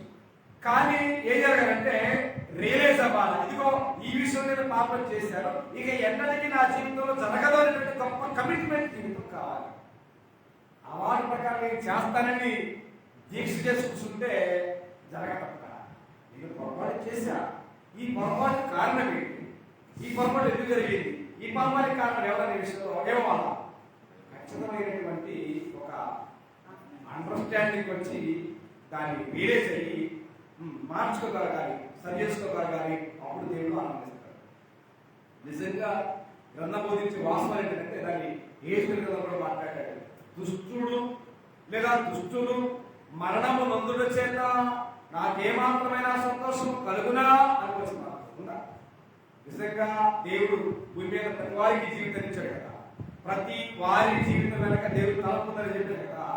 Speaker 1: కానీ ఏం జరగాలంటే రియలైజ్ అవ్వాలి, ఇదిగో ఈ విషయం నేను పాపం చేశాను, ఇక ఎన్నటికీ నా జీవితంలో జరగదు అనేటువంటి గొప్ప కమిట్మెంట్ జీవితం కావాలి. అలవాటు ప్రకారం నేను చేస్తానని దీక్ష చేసి కూర్చుంటే జరగదు. నేను పొరపాటు చేశా, ఈ పొరపాటు కారణం ఏంటి, ఈ పొరపాటు ఎందుకు జరిగింది, ఈ పొరపాటు కారణం ఎవరనే విషయంలో ఇవ్వాలి. ఖచ్చితమైనటువంటి ఒక అండర్స్టాండింగ్ వచ్చి దాన్ని రియలైజ్ అయ్యి మార్చుకోగలగాలి, సరి చేసుకోగలగాలి. అప్పుడు దేవుడు ఆనందిస్తాడు. నిజంగా గ్రంథం బోధించే వాస్తవం ఏంటంటే దాన్ని యేసు కూడా మాట్లాడాడు. దుష్టుడు లేదా దుష్టులు మరణము నందుల చేత నాకేమాత్రమైన సంతోషం కలుగునా అనుకుంటున్నా. నిజంగా దేవుడు భూమి మీద ప్రతి వారికి జీవితం ఇచ్చాడు కదా, ప్రతి వారి జీవితం వెనక దేవుడు తలంపుందని చెప్పాడు కదా.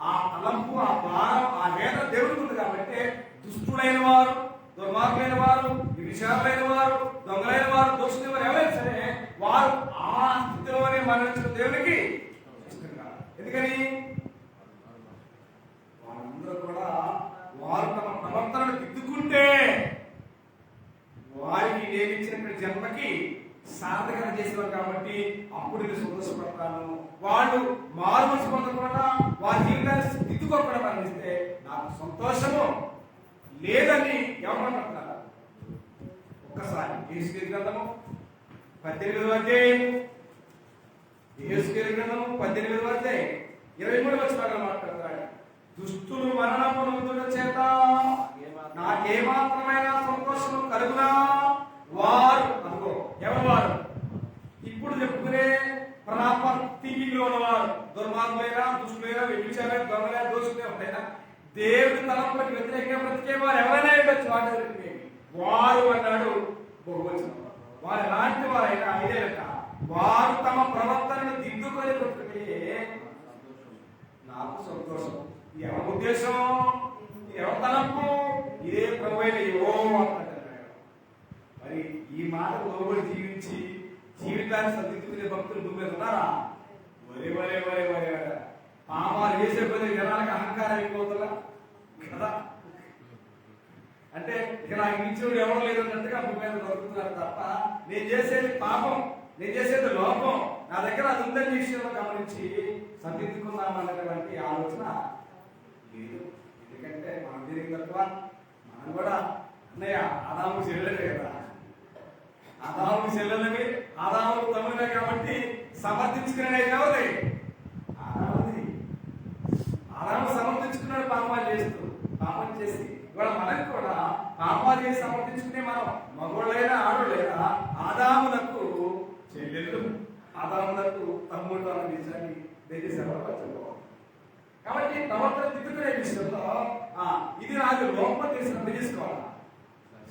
Speaker 1: ఆ తలంపు, ఆ భారం, ఆ వేదన దేవుడికి ఉంది. కాబట్టి దుష్టుడైన వారు, దుర్మార్గులైన వారు, విషయాలైన వారు, దొంగలైన వారు, దోషులైన వారు ఎవరైనా సరే వారు ఆ స్థితిలోనే మరణించిన దేవునికి ఇష్టం కాదు. ఎందుకని వాళ్ళందరూ కూడా వారు తమ ప్రవర్తనను దిద్దుకుంటే వారికి నేను ఇచ్చిన జన్మకి సార్థకత చేసేవారు కాబట్టి అప్పుడు నేను సంతోషపడతాను. వాళ్ళు మారు మనసు పొందకుండా వారి జీవితాన్ని దిద్దుకోకుండా మరణిస్తే నాకు సంతోషము లేదని ఎవరంటున్నారు. ఒక్కసారి యేసుకేలు గ్రంథము 18వ అధ్యాయం, యేసుకేలు గ్రంథము 18వ అధ్యాయం 23వ వచనాలు మాట్లాడతాడు. దుష్టులు మరణము నొందుట చేత నాకేమాత్రమైన సంతోషము కలుగునా వారు అనుకో ఎవరు వారు ఇప్పుడు చెప్పుకునే ప్రవర్తిలో ఉన్నవారు, దుర్మార్గులైనా, దుష్టులైనా, వ్యభిచారైనా, దొంగలైనా, దోషులైనా ఉంటాయినా దేవుడి తలంపులకు వ్యతిరేకంగా బ్రతికే వారు ఎవరైనా ఉండొచ్చు. వారు అన్నాడు బహువచనం. వారు ఎలాంటి వారైనా ఇదేట వారు తమ ప్రవర్తనను దిద్దుకొని బ్రతికే నాకు సంతోషం. ఎవరి ఉద్దేశం, ఎవరి తలంపు? ఇదే ప్రభువైన యెహోవా అంటున్నాడు. మరి ఈ మాట లోబడి జీవించి జీవితాన్ని సరిదిద్దుకునే భక్తులు భూమి మీద ఉన్నారా? వరే వరే వరే వరే వరే పామాలు వేసే కొద్ది జనాలకు అహంకారం అయిపోతుందా కదా. అంటే ఇక నాకు మించుడు ఎవరు లేదన్నట్టుగా భూమి మీద దొరుకుతున్నారు తప్ప నేను చేసేది పాపం, నేను చేసేది లోపం, నా దగ్గర అది ఉందని విషయంలో గమనించి సరిదిద్దుకుందామన్నటువంటి ఆలోచన లేదు. ఎందుకంటే మనం దీనికి తక్కువ మనం కూడా అన్నయ్య ఆదాము చెల్లెలే కదా, ఆదాము చెల్లెలవి, ఆదాము తమ్ముడే కాబట్టి సమర్థించుకునే ఎవరి ఆదాముది. ఆదాము సమర్థించుకున్నాడు పాపాలు చేస్తూ, పాపం చేసి ఇవాళ మనకు కూడా పాపాలు చేసి సమర్థించుకునే మనం మగోళ్ళైనా ఆడోళ్ళైనా ఆదామునకు చెల్లెళ్ళు, ఆదామునకు తమ్ముడు అన్న విషయాన్ని దయచేసి కాబట్టి ప్రవర్తన దిద్దుకునే విషయంలో ఇది నాకు లోపల తెలిసినట్టు తీసుకోవాలి,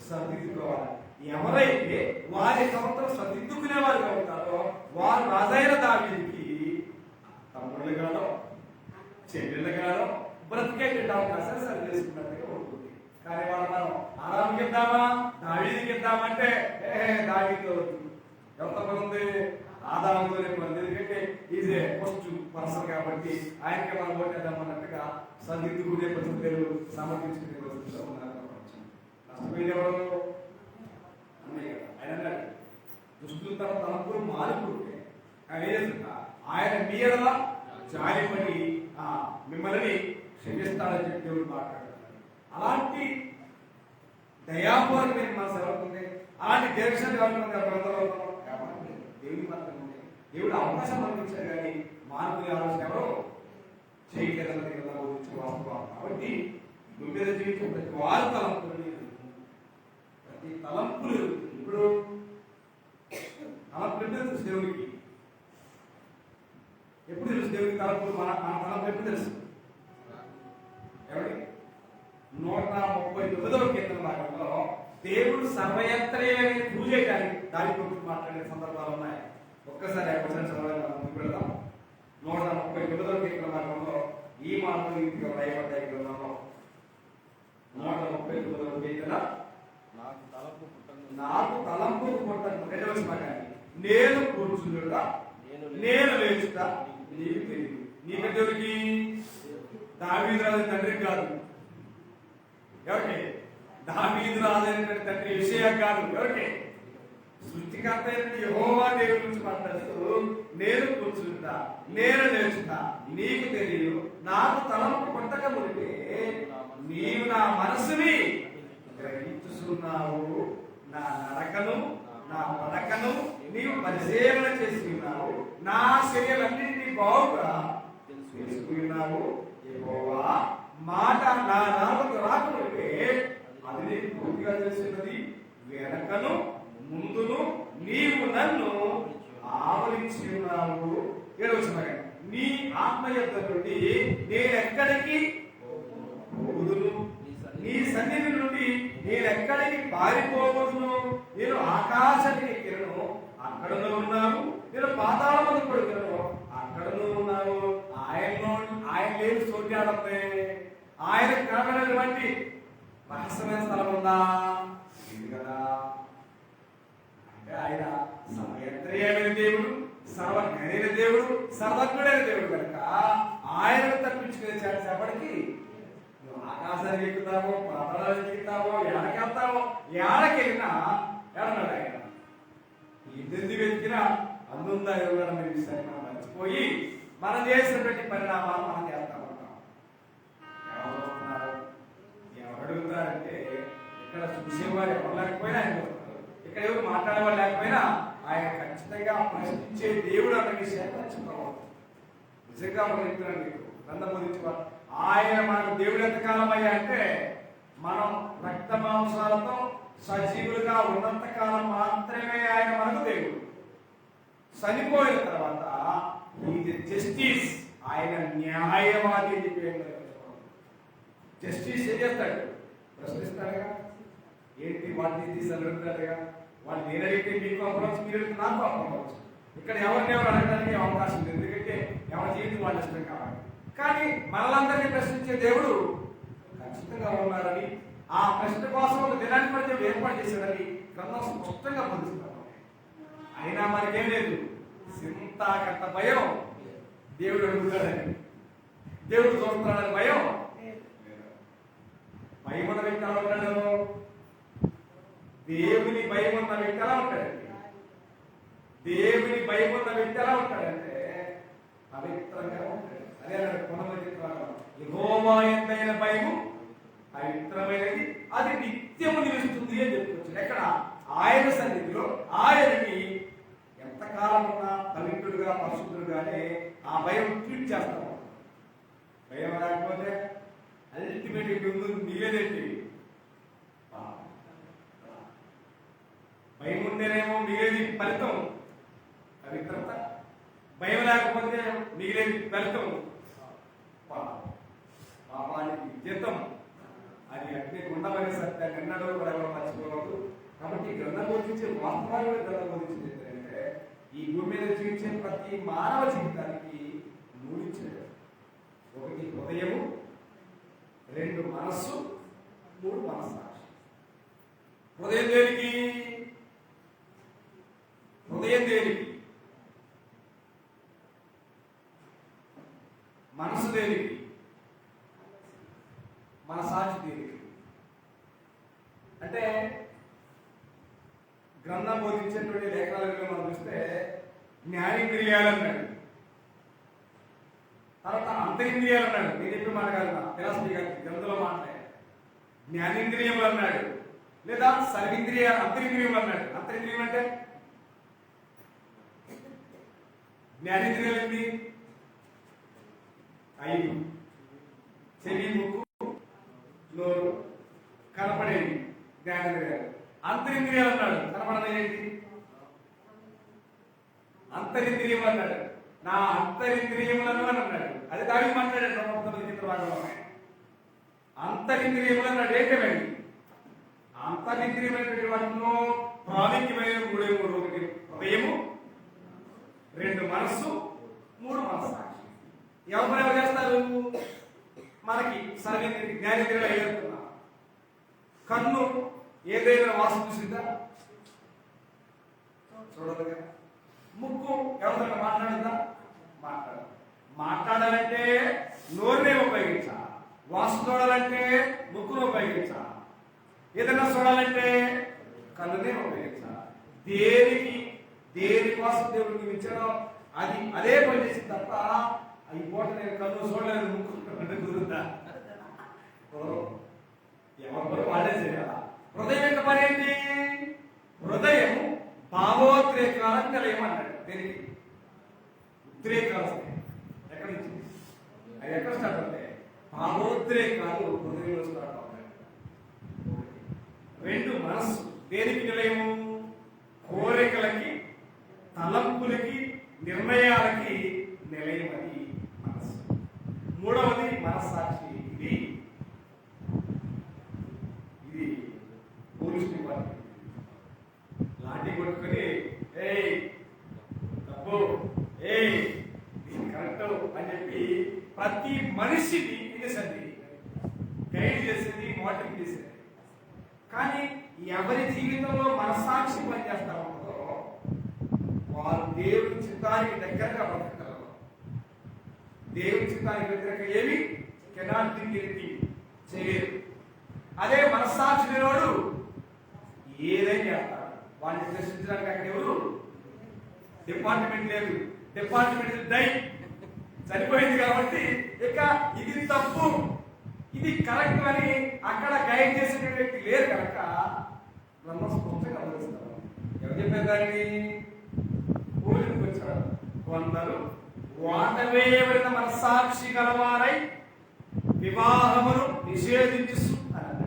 Speaker 1: సరిదిద్దుకోవాలి. ఎవరైతే వారి ప్రవర్తన సరిదిద్దుకునేవారు ఉంటారో వారు రాజైన దావీదుకి తమ్ముళ్ళుగానో చెల్లెళ్ళుగానో బ్రతికేట అవకాశాలు సరి చేసుకున్నట్టుగా ఉంటుంది. కానీ వాళ్ళు మనం ఆరాముకి ఇద్దామా దావీదుకి ఇద్దామంటే దావీదుతో ఎంత ఉంది ఆదాముతోనే పని. ఎందుకంటే ఈజ్ ఏ ఫస్ట్ పర్సన్ కాబట్టి ఆయనకి మనం ఓటేద్దామన్నట్టుగా సరిదిద్దుకునే పరిస్థితులు సమర్పించుకునే పరిస్థితులు ఉన్నారు. నష్టపోయేవాడు ఆయన దుష్టులు తన తలంపులు మారిపోతే ఆయన మీదలా జాలిపడి మిమ్మల్ని క్షమిస్తాడని చెప్పి దేవుడు మాట్లాడుతున్నాడు. అలాంటి దయాపూర్వకమైన మనసు ఎవరుంది, అలాంటి దీక్ష దేవుడి మాత్రం ఉంది. దేవుడు అవకాశం అందించాడు కానీ మానవుని ఆలోచన ఎవరు చేయగలది కదా వాస్తవం. కాబట్టి మీద జీవితం ప్రతి వారు తలంపులు, ప్రతి తలంపులు ఇప్పుడు తలంపులు తెలుసు దేవుడికి. ఎప్పుడు తెలుసు దేవుడికి తలంపులు? మన తలంపులు ఎప్పుడు తెలుసు? ఎవరికి? 139వ కీర్తన భాగంలో దేవుడు సర్వయంత్రే అని పూజ చేయడానికి దాని గురించి మాట్లాడే సందర్భాలు ఉన్నాయి. ఒక్కసారి వెళ్దాం. 139వ కీర్తన భాగంలో ఈ మాటలు ఇంటిగా భయపడ్డాయి. గ్రంథంలో 139వ కీర్తన నాకు తలంపు పుట్టను. రెండవ శ్లోకాన్ని నేను కూర్చుండుట నేను లేచుట నీకు తెలియదు. నీకు దేవుడికి దావీదు రాజు తండ్రికి కాదు, ఎవరికి? దావీదు రాజైన తండ్రి విషయం కాదు, ఎవరికి? సృష్టికర్త అయిన యెహోవా దేవుడి నుంచి మాట్లాడుతూ నేను కూర్చుంటా నేను లేచుతా నీకు తెలియదు. నాకు తలంపు పుట్టక మునిపే నీవు నా మనసుని గ్రహించుతున్నావు, నా నడకను నా పడకను నీవు పరిశీలన చేసి ఉన్నావు, నా చర్యలన్నింటినీ బాగుగా తెలుసుకున్నావు. యెహోవా మాట నా నాలుగు రాకముందే అది నీకు పూర్తిగా తెలిసినది. వెనకను ముందును నీవు నన్ను ఆవరించి ఉన్నావు. నీ ఆత్మ యొక్క నుండి నేనెక్కడికి పోదును, నీ సన్నిధి నుండి నేనెక్కడికి పారిపోవదును. నేను ఆకాశానికి ఎక్కినను అక్కడను ఉన్నావు, నేను పాతాళమును పడుకున్నాను అక్కడను ఉన్నావు. ఆయన లేని చోట్యాడమే, ఆయన కారణటువంటి రహస్యమైన స్థలం ఉందా? లేదు కదా. అంటే ఆయన సర్వయంత్రియమైన దేవుడు, సర్వజ్ఞైన దేవుడు, సర్వజ్ఞుడైన దేవుడు కనుక ఆయనను తప్పించుకునే చేపడికి నువ్వు ఆకాశానికి ఎక్కుతావో, పాతాళానికి ఎక్కుతావో, ఎడకెళ్తావో, ఎడకెళ్ళినా ఎడన్నాడు ఆయన. ఎందుకు వెతికినా అందుందా ఎవరన్న విషయాన్ని మనం మర్చిపోయి మనం చేసినటువంటి పరిణామాలు మనం చేస్తా ఉంటాం. ఎవరు అడుగుతారంటే ఇక్కడ చూసేవారు ఎవరు లేకపోయినా ఆయన వస్తారు, ఇక్కడ ఎవరు మాట్లాడేవారు లేకపోయినా ఆయన ఖచ్చితంగా ప్రశ్నించే దేవుడు అన్న విషయాన్ని మర్చిపోవాలి. నిజంగా మనం చెప్తున్నాను మీకు గ్రంథం బోధించేవారు. ఆయన మనకు దేవుడు ఎంతకాలం అయ్యా అంటే మనం రక్త మాంసాలతో సజీవులుగా ఉన్నంత కాలం మాత్రమే ఆయన మనకు దేవుడు. చనిపోయిన తర్వాత జస్టిస్, ఆయన న్యాయవాది అని చెప్పి జస్టిస్ ఏం చేస్తాడు? ప్రశ్నిస్తాడుగా. ఏంటి వాటిని తీసుకుంటాడుగా. వాళ్ళు నేను అడిగితే మీకు అవ్వచ్చు, మీరు అడిగితే నాకు అవ్వచ్చు. ఇక్కడ ఎవరిని ఎవరు అడగడానికి అవకాశం లేదు, ఎందుకంటే ఎవరి జీవితం వాళ్ళు ఇష్టం కావాలి. కానీ మనలందరినీ ప్రశ్నించే దేవుడు ఖచ్చితంగా ఉన్నారని, ఆ ప్రశ్న కోసం ఒక దినాన్ని పడితే ఏర్పాటు చేశాడని గ్రంథం స్పష్టంగా పొందుతున్నాం. అయినా మనకేం లేదు, సింతాకంత భయం. దేవుడు అడుగుతాడని, దేవుడు చూస్తున్నాడని భయం. భయం ఉన్న వ్యక్తి ఎలా ఉంటాడు? దేవుని భయం ఉన్న వ్యక్తి ఎలా ఉంటాడండి? దేవుని భయం ఉన్న వ్యక్తి ఎలా ఉంటాడంటే పవిత్రంగా ఉంటాడు. అదే యెహోవా యందైన భయము పవిత్రమైనది, అది నిత్యము నిలుస్తుంది అని చెప్పుకోవచ్చు. ఎక్కడ? ఆయన సన్నిధిలో ఆయనకి ఎంతకాలం ఉన్నా పవిత్రుడుగా పరిశుద్ధుడుగానే ఆ భయం ట్రీట్ చేస్తాం. భయం రాకపోతే అల్టిమేట్ మిగిలేదేంటి? భయం ఉంటేనేమో మిగిలేది ఫలితం పవిత్రత, భయం లేకపోతే మిగిలేది ఫలితం పాపానికి జీతం. అది అగ్ని ఉండమనే సత్యాన్ని ఎన్నడూ కూడా ఎవరు మర్చిపోవద్దు. కాబట్టి గ్రంథం బోధించే వాస్తవాలు గ్రంథం బోధించింది ఏంటంటే ఈ భూమి మీద జీవించే ప్రతి మానవ జీవితానికి మూడిచ్చాడు. ఒకటి హృదయము, రెండు మనస్సు, మూడు మనస్సాక్షి. హృదయం దేనికి? హృదయం దేనికి? మనసు దేనికి? మన సాక్షి దేనికి? అంటే గ్రంథం బోధించేటువంటి లేఖనాలలో మనం చూస్తే జ్ఞానేంద్రియాలు అన్నాడు, తర్వాత అంతరింద్రియాలు అన్నాడు. నేను చెప్పి మాట కాదు, ఫిలాసఫీ గారి గ్రంథంలో మాట్లాడాడు. జ్ఞానేంద్రియములు అన్నాడు, లేదా సర్వేంద్రియాలు, అంతరింద్రియములు అన్నాడు. అంతరింద్రియం అంటే జ్ఞానేంద్రియాలు ఏంటి? 5: చెవి, ముక్కు, నోరు, కనపడేది జ్ఞానేంద్రియాలు. అంతరింద్రియాలు అన్నాడు, కనపడది ఏంటి? అంతరింద్రియం అన్నాడు. నా అంతరింద్రియములను అని అన్నాడు. అది దానికి మాట్లాడాడు 29 భాగంలోనే. అంతరింద్రియములు అన్నాడు. ఏంటండి అంతరింద్రియమైనటువంటి వాటిలో ప్రాముఖ్యమైన మూడు: ఒకటి హృదయము, రెండు మనస్సు, మూడు మనస్సాక్షి. ఎవరు చేస్తారు? మనకి సర్వేంద్రియ జ్ఞానేంద్రియాలు అయ్యేస్తున్నా. కన్ను ఏదైనా వాసన చూసిందా? చూడదుగా. ముక్కు ఎవరైనా మాట్లాడిందా? మాట్లాడాలంటే నోరునే ఉపయోగించాలి. వాసన చూడాలంటే ముక్కును ఉపయోగించాలి. ఏదైనా చూడాలంటే కన్నునే ఉపయోగించాలి. దేని కోసం దేవుడికి ఇచ్చడం అది అదే పని చేసింది తప్ప ఈ పూట నేను కన్ను చూడలేదు, ముక్కు కుదురుతా ఎవరు వాళ్ళే చేయాల. హృదయం యొక్క పని ఏంటి? హృదయం భావోద్రేకాలను కలియమన్నాడు. దేనికి? ఉద్రేకాలు వస్తాయి. ఎక్కడి నుంచి? అవి ఎక్కడ స్టార్ట్ అవుతాయి? భావోద్రేకాలు హృదయంలో స్టార్ట్ అవుతాయి. రెండు మనస్సు దేనికి నిలయము? కోరికలకి, తలంపులకి, నిర్ణయాలకి నిలయం. అది మనస్సు. మూడవది మనస్సాక్షి. ఇది పోలీస్ డిపార్ట్మెంట్ లాంటి కొట్టుకుని తప్పు కరెక్ట్ అని చెప్పి ప్రతి మనిషిని ఇది గైడ్ చేసేది, మోటివేట్ చేసేది. కానీ ఎవరి జీవితంలో మనస్సాక్షి పనిచేస్తా ఉంటుందో వారు దేవుని చిత్తానికి దగ్గరగా బతకగలరు. దేవుని చిత్తానికి వ్యతిరేక ఏమి కెనాట్ థింక్ ఎనీథింగ్ చేయలేరు. అదే మనస్సాక్షి లేనివాడు ఏదైనా చేస్తాడు. వాడిని ప్రశ్నించడానికి అక్కడ ఎవరు డిపార్ట్మెంట్ లేదు. డిపార్ట్మెంట్ డై చనిపోయింది కాబట్టి ఇక ఇది తప్పు ఇది కరెక్ట్ అని అక్కడ గైడ్ చేసే వ్యక్తి లేరు కనుక బ్రహ్మస్పష్టంగా గమనిస్తారు. ఎవరు చెప్పారు దాన్ని? ఊరికి వచ్చాడు. కొందరు వాటవేయబడిన మనస్సాక్షి గలవారై వివాహమును నిషేధించు అన్నాడు.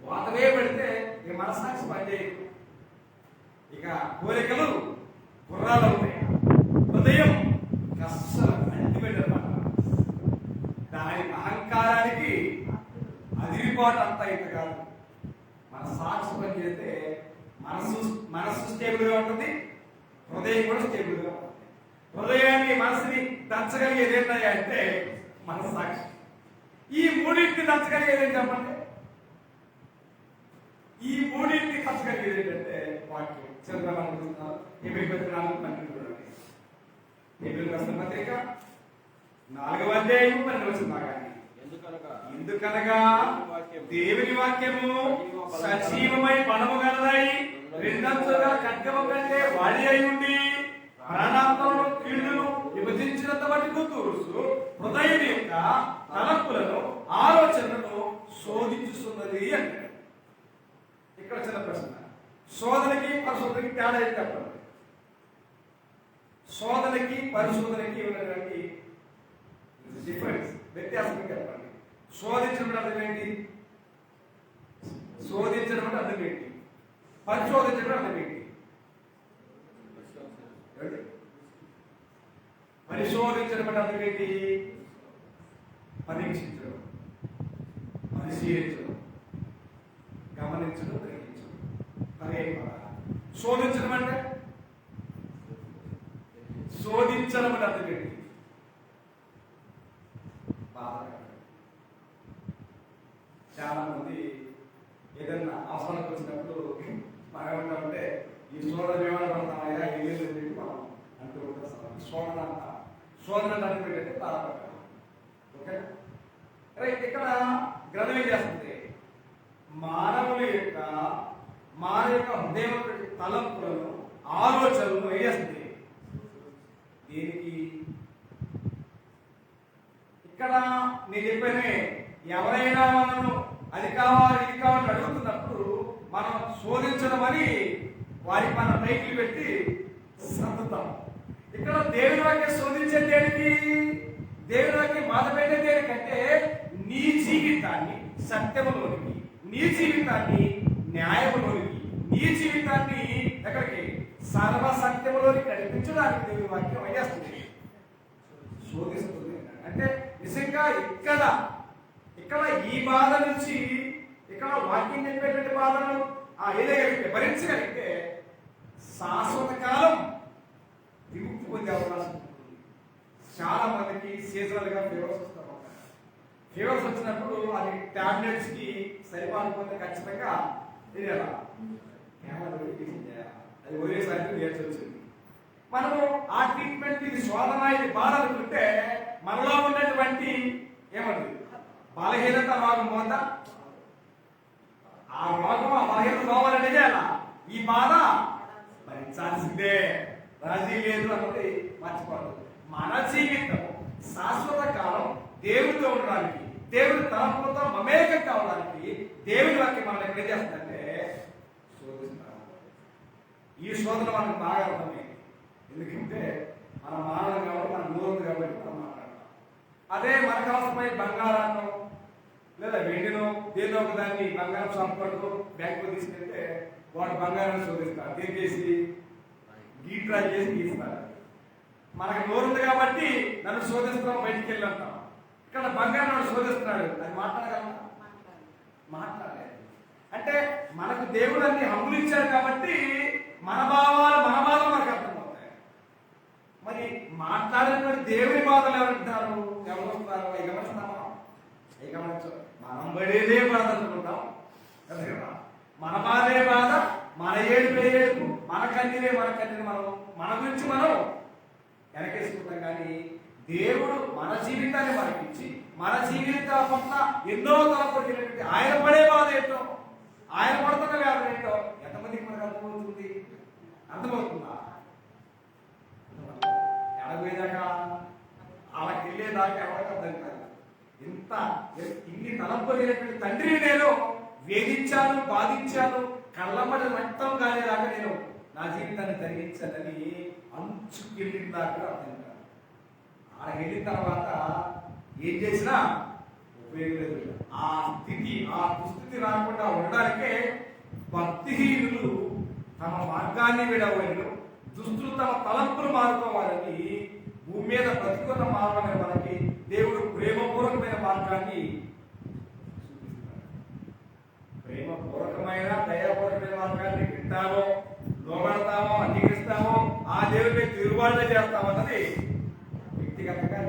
Speaker 1: వాటవేయబడితే ఇక మనస్సాక్షి పనిచేయదు. ఇక కోరికలు గుర్రాలు ఉంటాయి. హృదయం అస్సలు అంటిపెట్టమాట. దాని అహంకారానికి అదిరిపాటు అంతా ఇంత కాదు. మన సాక్షి పని చేస్తే మనస్సు స్టేబుల్గా ఉంటుంది, హృదయం కూడా స్టేబుల్గా ఉంటుంది. హృదయాన్ని మనసుని దంచగలిగేది ఏంటయ్యా అంటే మనస్సాక్షి. ఈ మూడింటిని దంచగలిగేది ఏంటి చెప్పండి? ఈ మూడింటిని దంచగలిగేది ఏంటంటే వాక్యం. చంద్రబాబు ఏబిల్ 4:12 చూడండి. ఏబిల్ రాసిన పత్రిక 4:12 ఎందుకనగా దేవుని వాక్యము సజీవమై బలము గలదై రెండంచులుగా ఖడ్గము కంటే వాడి అయి ఉండి ప్రాణాత్మను కీళ్లను విభజించినంత మటుకు తూర్చు హృదయం యొక్క తలంపులను ఆలోచనలను శోధించుతున్నది అంటే. ఇక్కడ చిన్న ప్రశ్న, శోధనకి పరిశోధనకి తేడా ఏంటి చెప్పండి? శోధనకి పరిశోధనకి ఉన్నటువంటి డిఫరెన్స్ వ్యత్యాసం చెప్పండి. శోధించడం అర్థం ఏంటి? శోధించడం అంటే అర్థం ఏంటి? పరిశోధించడం అర్థం ఏంటి? పరిశోధించడం అంటే అర్థం ఏంటి? పరీక్షించడం, పరిశీలించడం, గమనించడం, గ్రహించడం. అదే శోధించడం అంటే శోధించడం అంటే అర్థం ఏంటి? చాలా మంది ఏదైనా అవసరానికి వచ్చినప్పుడు మనం ఏమంటామంటే ఈ శోధన ఏమైనా పడతామయ్యా ఏం చెప్పి మనం అంటూ ఉంటాం. శోధన అంటే ఏంటంటే ప్రారంభం. Okay right. ఇక్కడ గ్రంథం ఏం చేస్తుంది? మానవ యొక్క హృదయం తలంపులను ఆలోచనలను ఏం చేస్తుంది? దీనికి ఇక్కడ నేను చెప్పానే, ఎవరైనా మనను అది కావాలి ఇది కావాలని అడుగుతున్నప్పుడు మనం శోధించడం అని వారికి మనం టైటిల్ పెట్టి సర్దుతాం. ఇక్కడ దేవుని వాక్యం శోధించే దేనికి? దేవుని వాక్యం బాధ పెట్టే దేనికంటే నీ జీవితాన్ని సత్యములోనికి, నీ జీవితాన్ని న్యాయములోనికి, నీ జీవితాన్ని ఎక్కడికి సర్వసత్యములోనికి నడిపించడానికి దేవుని వాక్యం అయ్యేస్తుంది, శోధిస్తుంది. అంటే నిజంగా ఇక్కడ ఈ బాధ నుంచి ఇక్కడ వాక్యం చెప్పేటువంటి బాధను ఏదైతే భరించగలిగితే శాశ్వత కాలం విముక్తి పొందే అవకాశం ఉంటుంది. చాలా మందికి సీజనల్ గా ఫీవర్స్ వస్తారు. ఫీవర్స్ వచ్చినప్పుడు అది టాబ్లెట్స్ కి సరిపోకపోతే ఖచ్చితంగా అది వదిలేసరికి నేర్చి వచ్చింది. మనము ఆ ట్రీట్మెంట్ ఇది శోధన ఇది బాధ అనుకుంటే మనలో ఉన్నటువంటి ఏమంటుంది బలహీనత రోగం పోతా, ఆ రోగం ఆ బలహీనత పోవాలంటే చేయాల ఈ బాధ భరించాల్సిందే, రాజీ లేదు అన్నది మర్చిపోదు. మన జీవితం శాశ్వత కాలం దేవుడితో ఉండడానికి, దేవుడి తలంపులతో మమేకం కావడానికి దేవుడి వాక్యం మనం ఎక్కడ చేస్తుందంటే శోధిస్తాం. ఈ శోధన మనకు బాగా అర్థమైంది. ఎందుకంటే మన మానవం కాబట్టి మన మూలం కాబట్టి మనం మాట్లాడతాం. అదే మనకు అవసరమై బంగారాన్ని లేదా వెండినో దేనిలో ఒక దాన్ని బంగారం షాప్ పడుతూ బ్యాంకు తీసుకెళ్తే వాడు బంగారాన్ని శోధిస్తారు. ఏం చేసి గీట్రా చేసి గీస్తారు. మనకు నోరుంది కాబట్టి నన్ను శోధిస్తున్నాం, బయటికి వెళ్ళి అంటాం. ఇక్కడ బంగారం శోధిస్తున్నాడు, అది మాట్లాడగలమా? మాట్లాడలేదు. అంటే మనకు దేవుడు అన్ని హంగులు ఇచ్చాడు కాబట్టి మన భావాలు మన బాధలు మనకు అర్థమవుతాయి. మరి మాట్లాడినటువంటి దేవుని బాధలు ఎవరుంటారు? ఎవరు వస్తారు? గమనిస్తామా? గమనించు. మనం పడేదే బాధ అనుకుంటాం, మన బాధే బాధ, మన ఏడుపే ఏడుపు, మన కన్నీరే మనం మన గురించి మనం వెనకేసుకుంటాం. కానీ దేవుడు మన జీవితాన్ని మనకిచ్చి మన జీవితాల పట్ల ఎన్నో తలపడి ఆయన పడే బాధ ఏంటో, ఆయన పడుతున్న వ్యాధులు ఏంటో ఎంతమందికి మనకు అర్థమవుతుంది? అర్థమవుతుందా? ఎడబోయేదాకా వాళ్ళకి వెళ్ళేదాకా ఎవరికి అర్థం కాదు. ఇన్ని తలంపొందినటువంటి తండ్రిని నేను వేధించాను, బాధించాను, కళ్ళమ్మడి రక్తం కాలేదాకా నేను నా జీవితాన్ని తరిగించానని అంచుకు వెళ్ళిన దాకా అర్థం కాదు. ఆడ వెళ్ళిన తర్వాత ఏం చేసినా ఉపయోగం లేదు. ఆ దుస్థితి రాకుండా ఉండడానికే భక్తిహీనులు తమ మార్గాన్ని విడవలేరు, దుస్తులు తమ తలంపులు మారుకోవాలని భూమి మీద బ్రతుకున్న మార్గమే మనకి దేవుడు ప్రేమపూర్వకమైన మార్గాన్ని చూపిస్తున్నాడు. ప్రేమపూర్వకమైన దయాపూర్వకమైన మార్గాన్ని వింటామో, లోబడతామో, అంగీకరిస్తామో, ఆ దేవుడిని తిరుగుబాటుగా చేస్తామో అన్నది వ్యక్తిగతంగా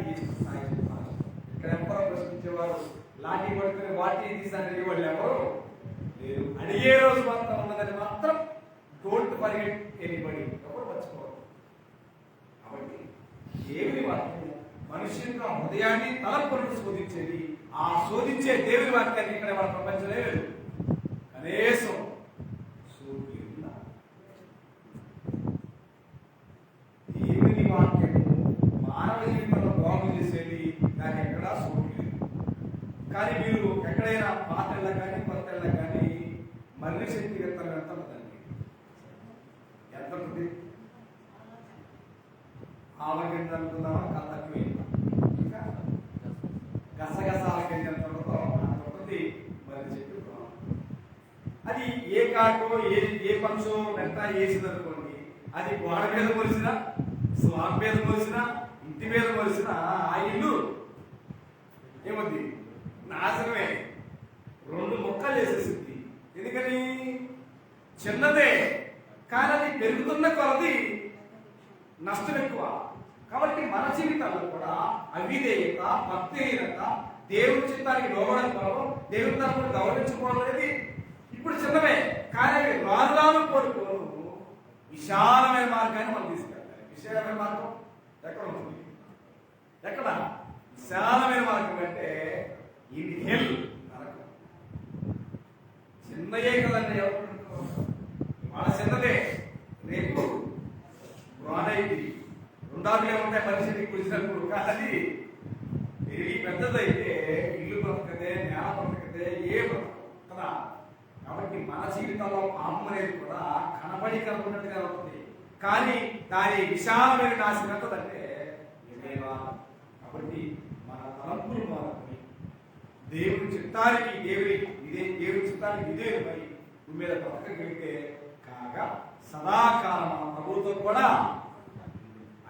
Speaker 1: ఇక్కడ ఎవరో ప్రశ్నించేవారు లాఠీ పడుకుని వాటి తీసాన్ని వాళ్ళు ఎవరు లేదు. అడిగే రోజు మాత్రం ఉన్నదని మాత్రం డోంట్ ఫర్గెట్ ఎనీబడీ, ఎవరు మర్చిపోరు. కాబట్టి దేవుని వాక్యం మనిషి యొక్క హృదయాన్ని తలంపులను శోధించేది. ఆ శోధించే దేవుని వాక్యాన్ని ఇక్కడ మన ప్రపంచం లేదు. కనీసం దేవుని వాక్యము మానవ జీవితంలో బాగు చేసేది, దాన్ని ఎక్కడా చూడలేదు. కానీ మీరు ఎక్కడైనా పాతళ్ళ కానీ కొత్తళ్ళ కానీ మర్రి శక్తి ఎంత ఉందండి? ఎంత ఉంటుంది? ఆవగింజ అనుకుందామా, కళ్ళకి ఇంకా గసగసాలకి ఎంత ఉంటుందో అంత ఉంటుంది మర్రి చెట్టు. అది ఏ కాకో ఏ పంచో వెంట వేసిందనుకోండి, అది గోడ మీద మొలిసినా, స్లాబ్ మీద మొలిసినా, ఇంటి మీద మొలిసినా ఆ ఇల్లు ఏమవుతుంది? నాశనమే. రెండు మొక్కలు వేసేసింది. ఎందుకని? చిన్నదే, కానీ అది పెరుగుతున్న కొలది నష్టం ఎక్కువ. కాబట్టి మన జీవితాల్లో కూడా అవిధేయత, భక్తిహీనత, దేవుని చిత్తానికి లోబడకపోవడం, దేవుని తరపున గౌరవించుకోవడం అనేది ఇప్పుడు చిన్నమే, కానీ అవి రాను కోరుకోను విశాలమైన మార్గాన్ని మనం తీసుకెళ్తారు. విశాలమైన మార్గం ఎక్కడ ఉంటుంది? ఎక్కడ విశాలమైన మార్గం అంటే ఇది హెల్ నరకం. చిన్నయే కదండి, ఎవరు మన చిన్నదే, రేపు రానైంది రెండాకులే ఉంటాయి మనిషిని కులిసినప్పుడు. కానీ ఇది పెద్దదైతే ఇల్లు బ్రతకదే, నేల బ్రతకదే, ఏ బ్రతకదు కదా. కాబట్టి మన జీవితంలో పాము అనేది కూడా కనపడినట్టుగా ఉంటుంది, కానీ దాని విశాలమైన నాశనం ఎంతదంటే ఇదేనా. కాబట్టి మన తలంపులు మారుతుంది దేవుని చిత్తానికి, దేవుని చిత్తానికి ఇదే మరి భూమి మీద బ్రతకగలిగితే కాగా సదాకాలం మన ప్రభుత్వం కూడా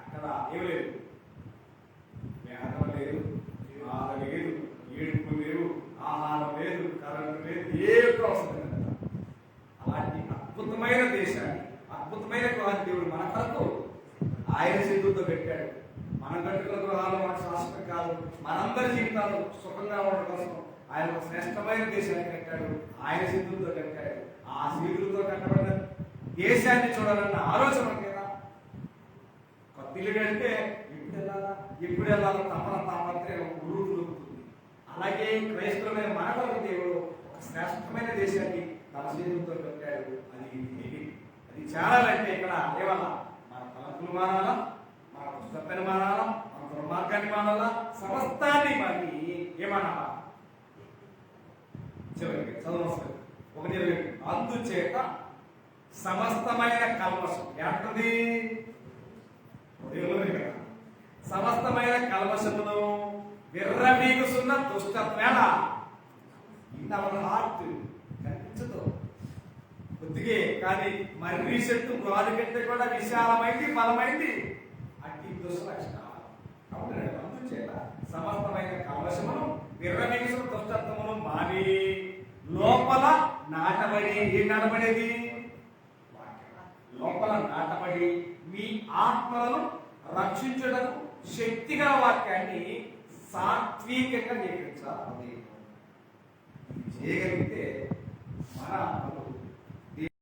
Speaker 1: అక్కడ ఏమి లేదు, వేదన లేదు, బాధ లేదు, ఏడుపు లేదు, ఆహారం లేదు, కరెంటు లేదు, ఏ అవసరం లేదు. అలాంటి అద్భుతమైన దేశాన్ని, అద్భుతమైన గృహాన్ని దేవుడు మన కొరకు ఆయన చేతులతో పెట్టాడు. మనం కట్టుకున్న గృహాలు మనకు శాశ్వతం కాదు. మనందరి జీవితాలు సుఖంగా ఉండడం కోసం ఆయన ఒక శ్రేష్టమైన దేశాన్ని కట్టాడు, ఆయన చేతులతో కట్టాడు. ఆ చేతులతో కట్టబడిన దేశాన్ని చూడాలన్న ఆలోచన కదా. కొత్త ఇల్లు కంటే ఎప్పుడు వెళ్ళాలో తాపత్రయం ఉరుగుతుంది. అలాగే క్రైస్తవులైన మనకు దేవుడు ఒక శ్రేష్టమైన దేశాన్ని తన చేతులతో కట్టాడు. అది చేరాలంటే ఇక్కడ ఏమన్నా మన తలంపులు మానాలా, మన పుస్తకాన్ని మానాలా, మన దుర్మార్గాన్ని మానాలా, సమస్తాన్ని మరి ఏమనాలా? చివరికి చదవస్తుంది 1:20. అందుచేత సమస్తమైన కల్మషం ఏంటది? సమస్తమైన కల్మషమును విర్రవీగుతున్న దుష్టత్వేళ ఇన్ అవర్ హార్ట్ కనిపించదు కొద్దిగే, కానీ మర్రి చెట్టు గాలి కంటే కూడా విశాలమైంది, బలమైంది. అట్టి దుష్ట లక్షణాలు. అందుచేత సమస్తమైన కల్మషమును విర్రవీగుతున్న దుష్టత్వమును మాని లోపల నాటబడి, ఏం నాటబడేది? లోపల నాటబడి మీ ఆత్మలను రక్షించడానికి శక్తిగా వాక్యాన్ని సాత్వికంగా జీవించాలి. చేయగలిగితే మన ఆత్మకు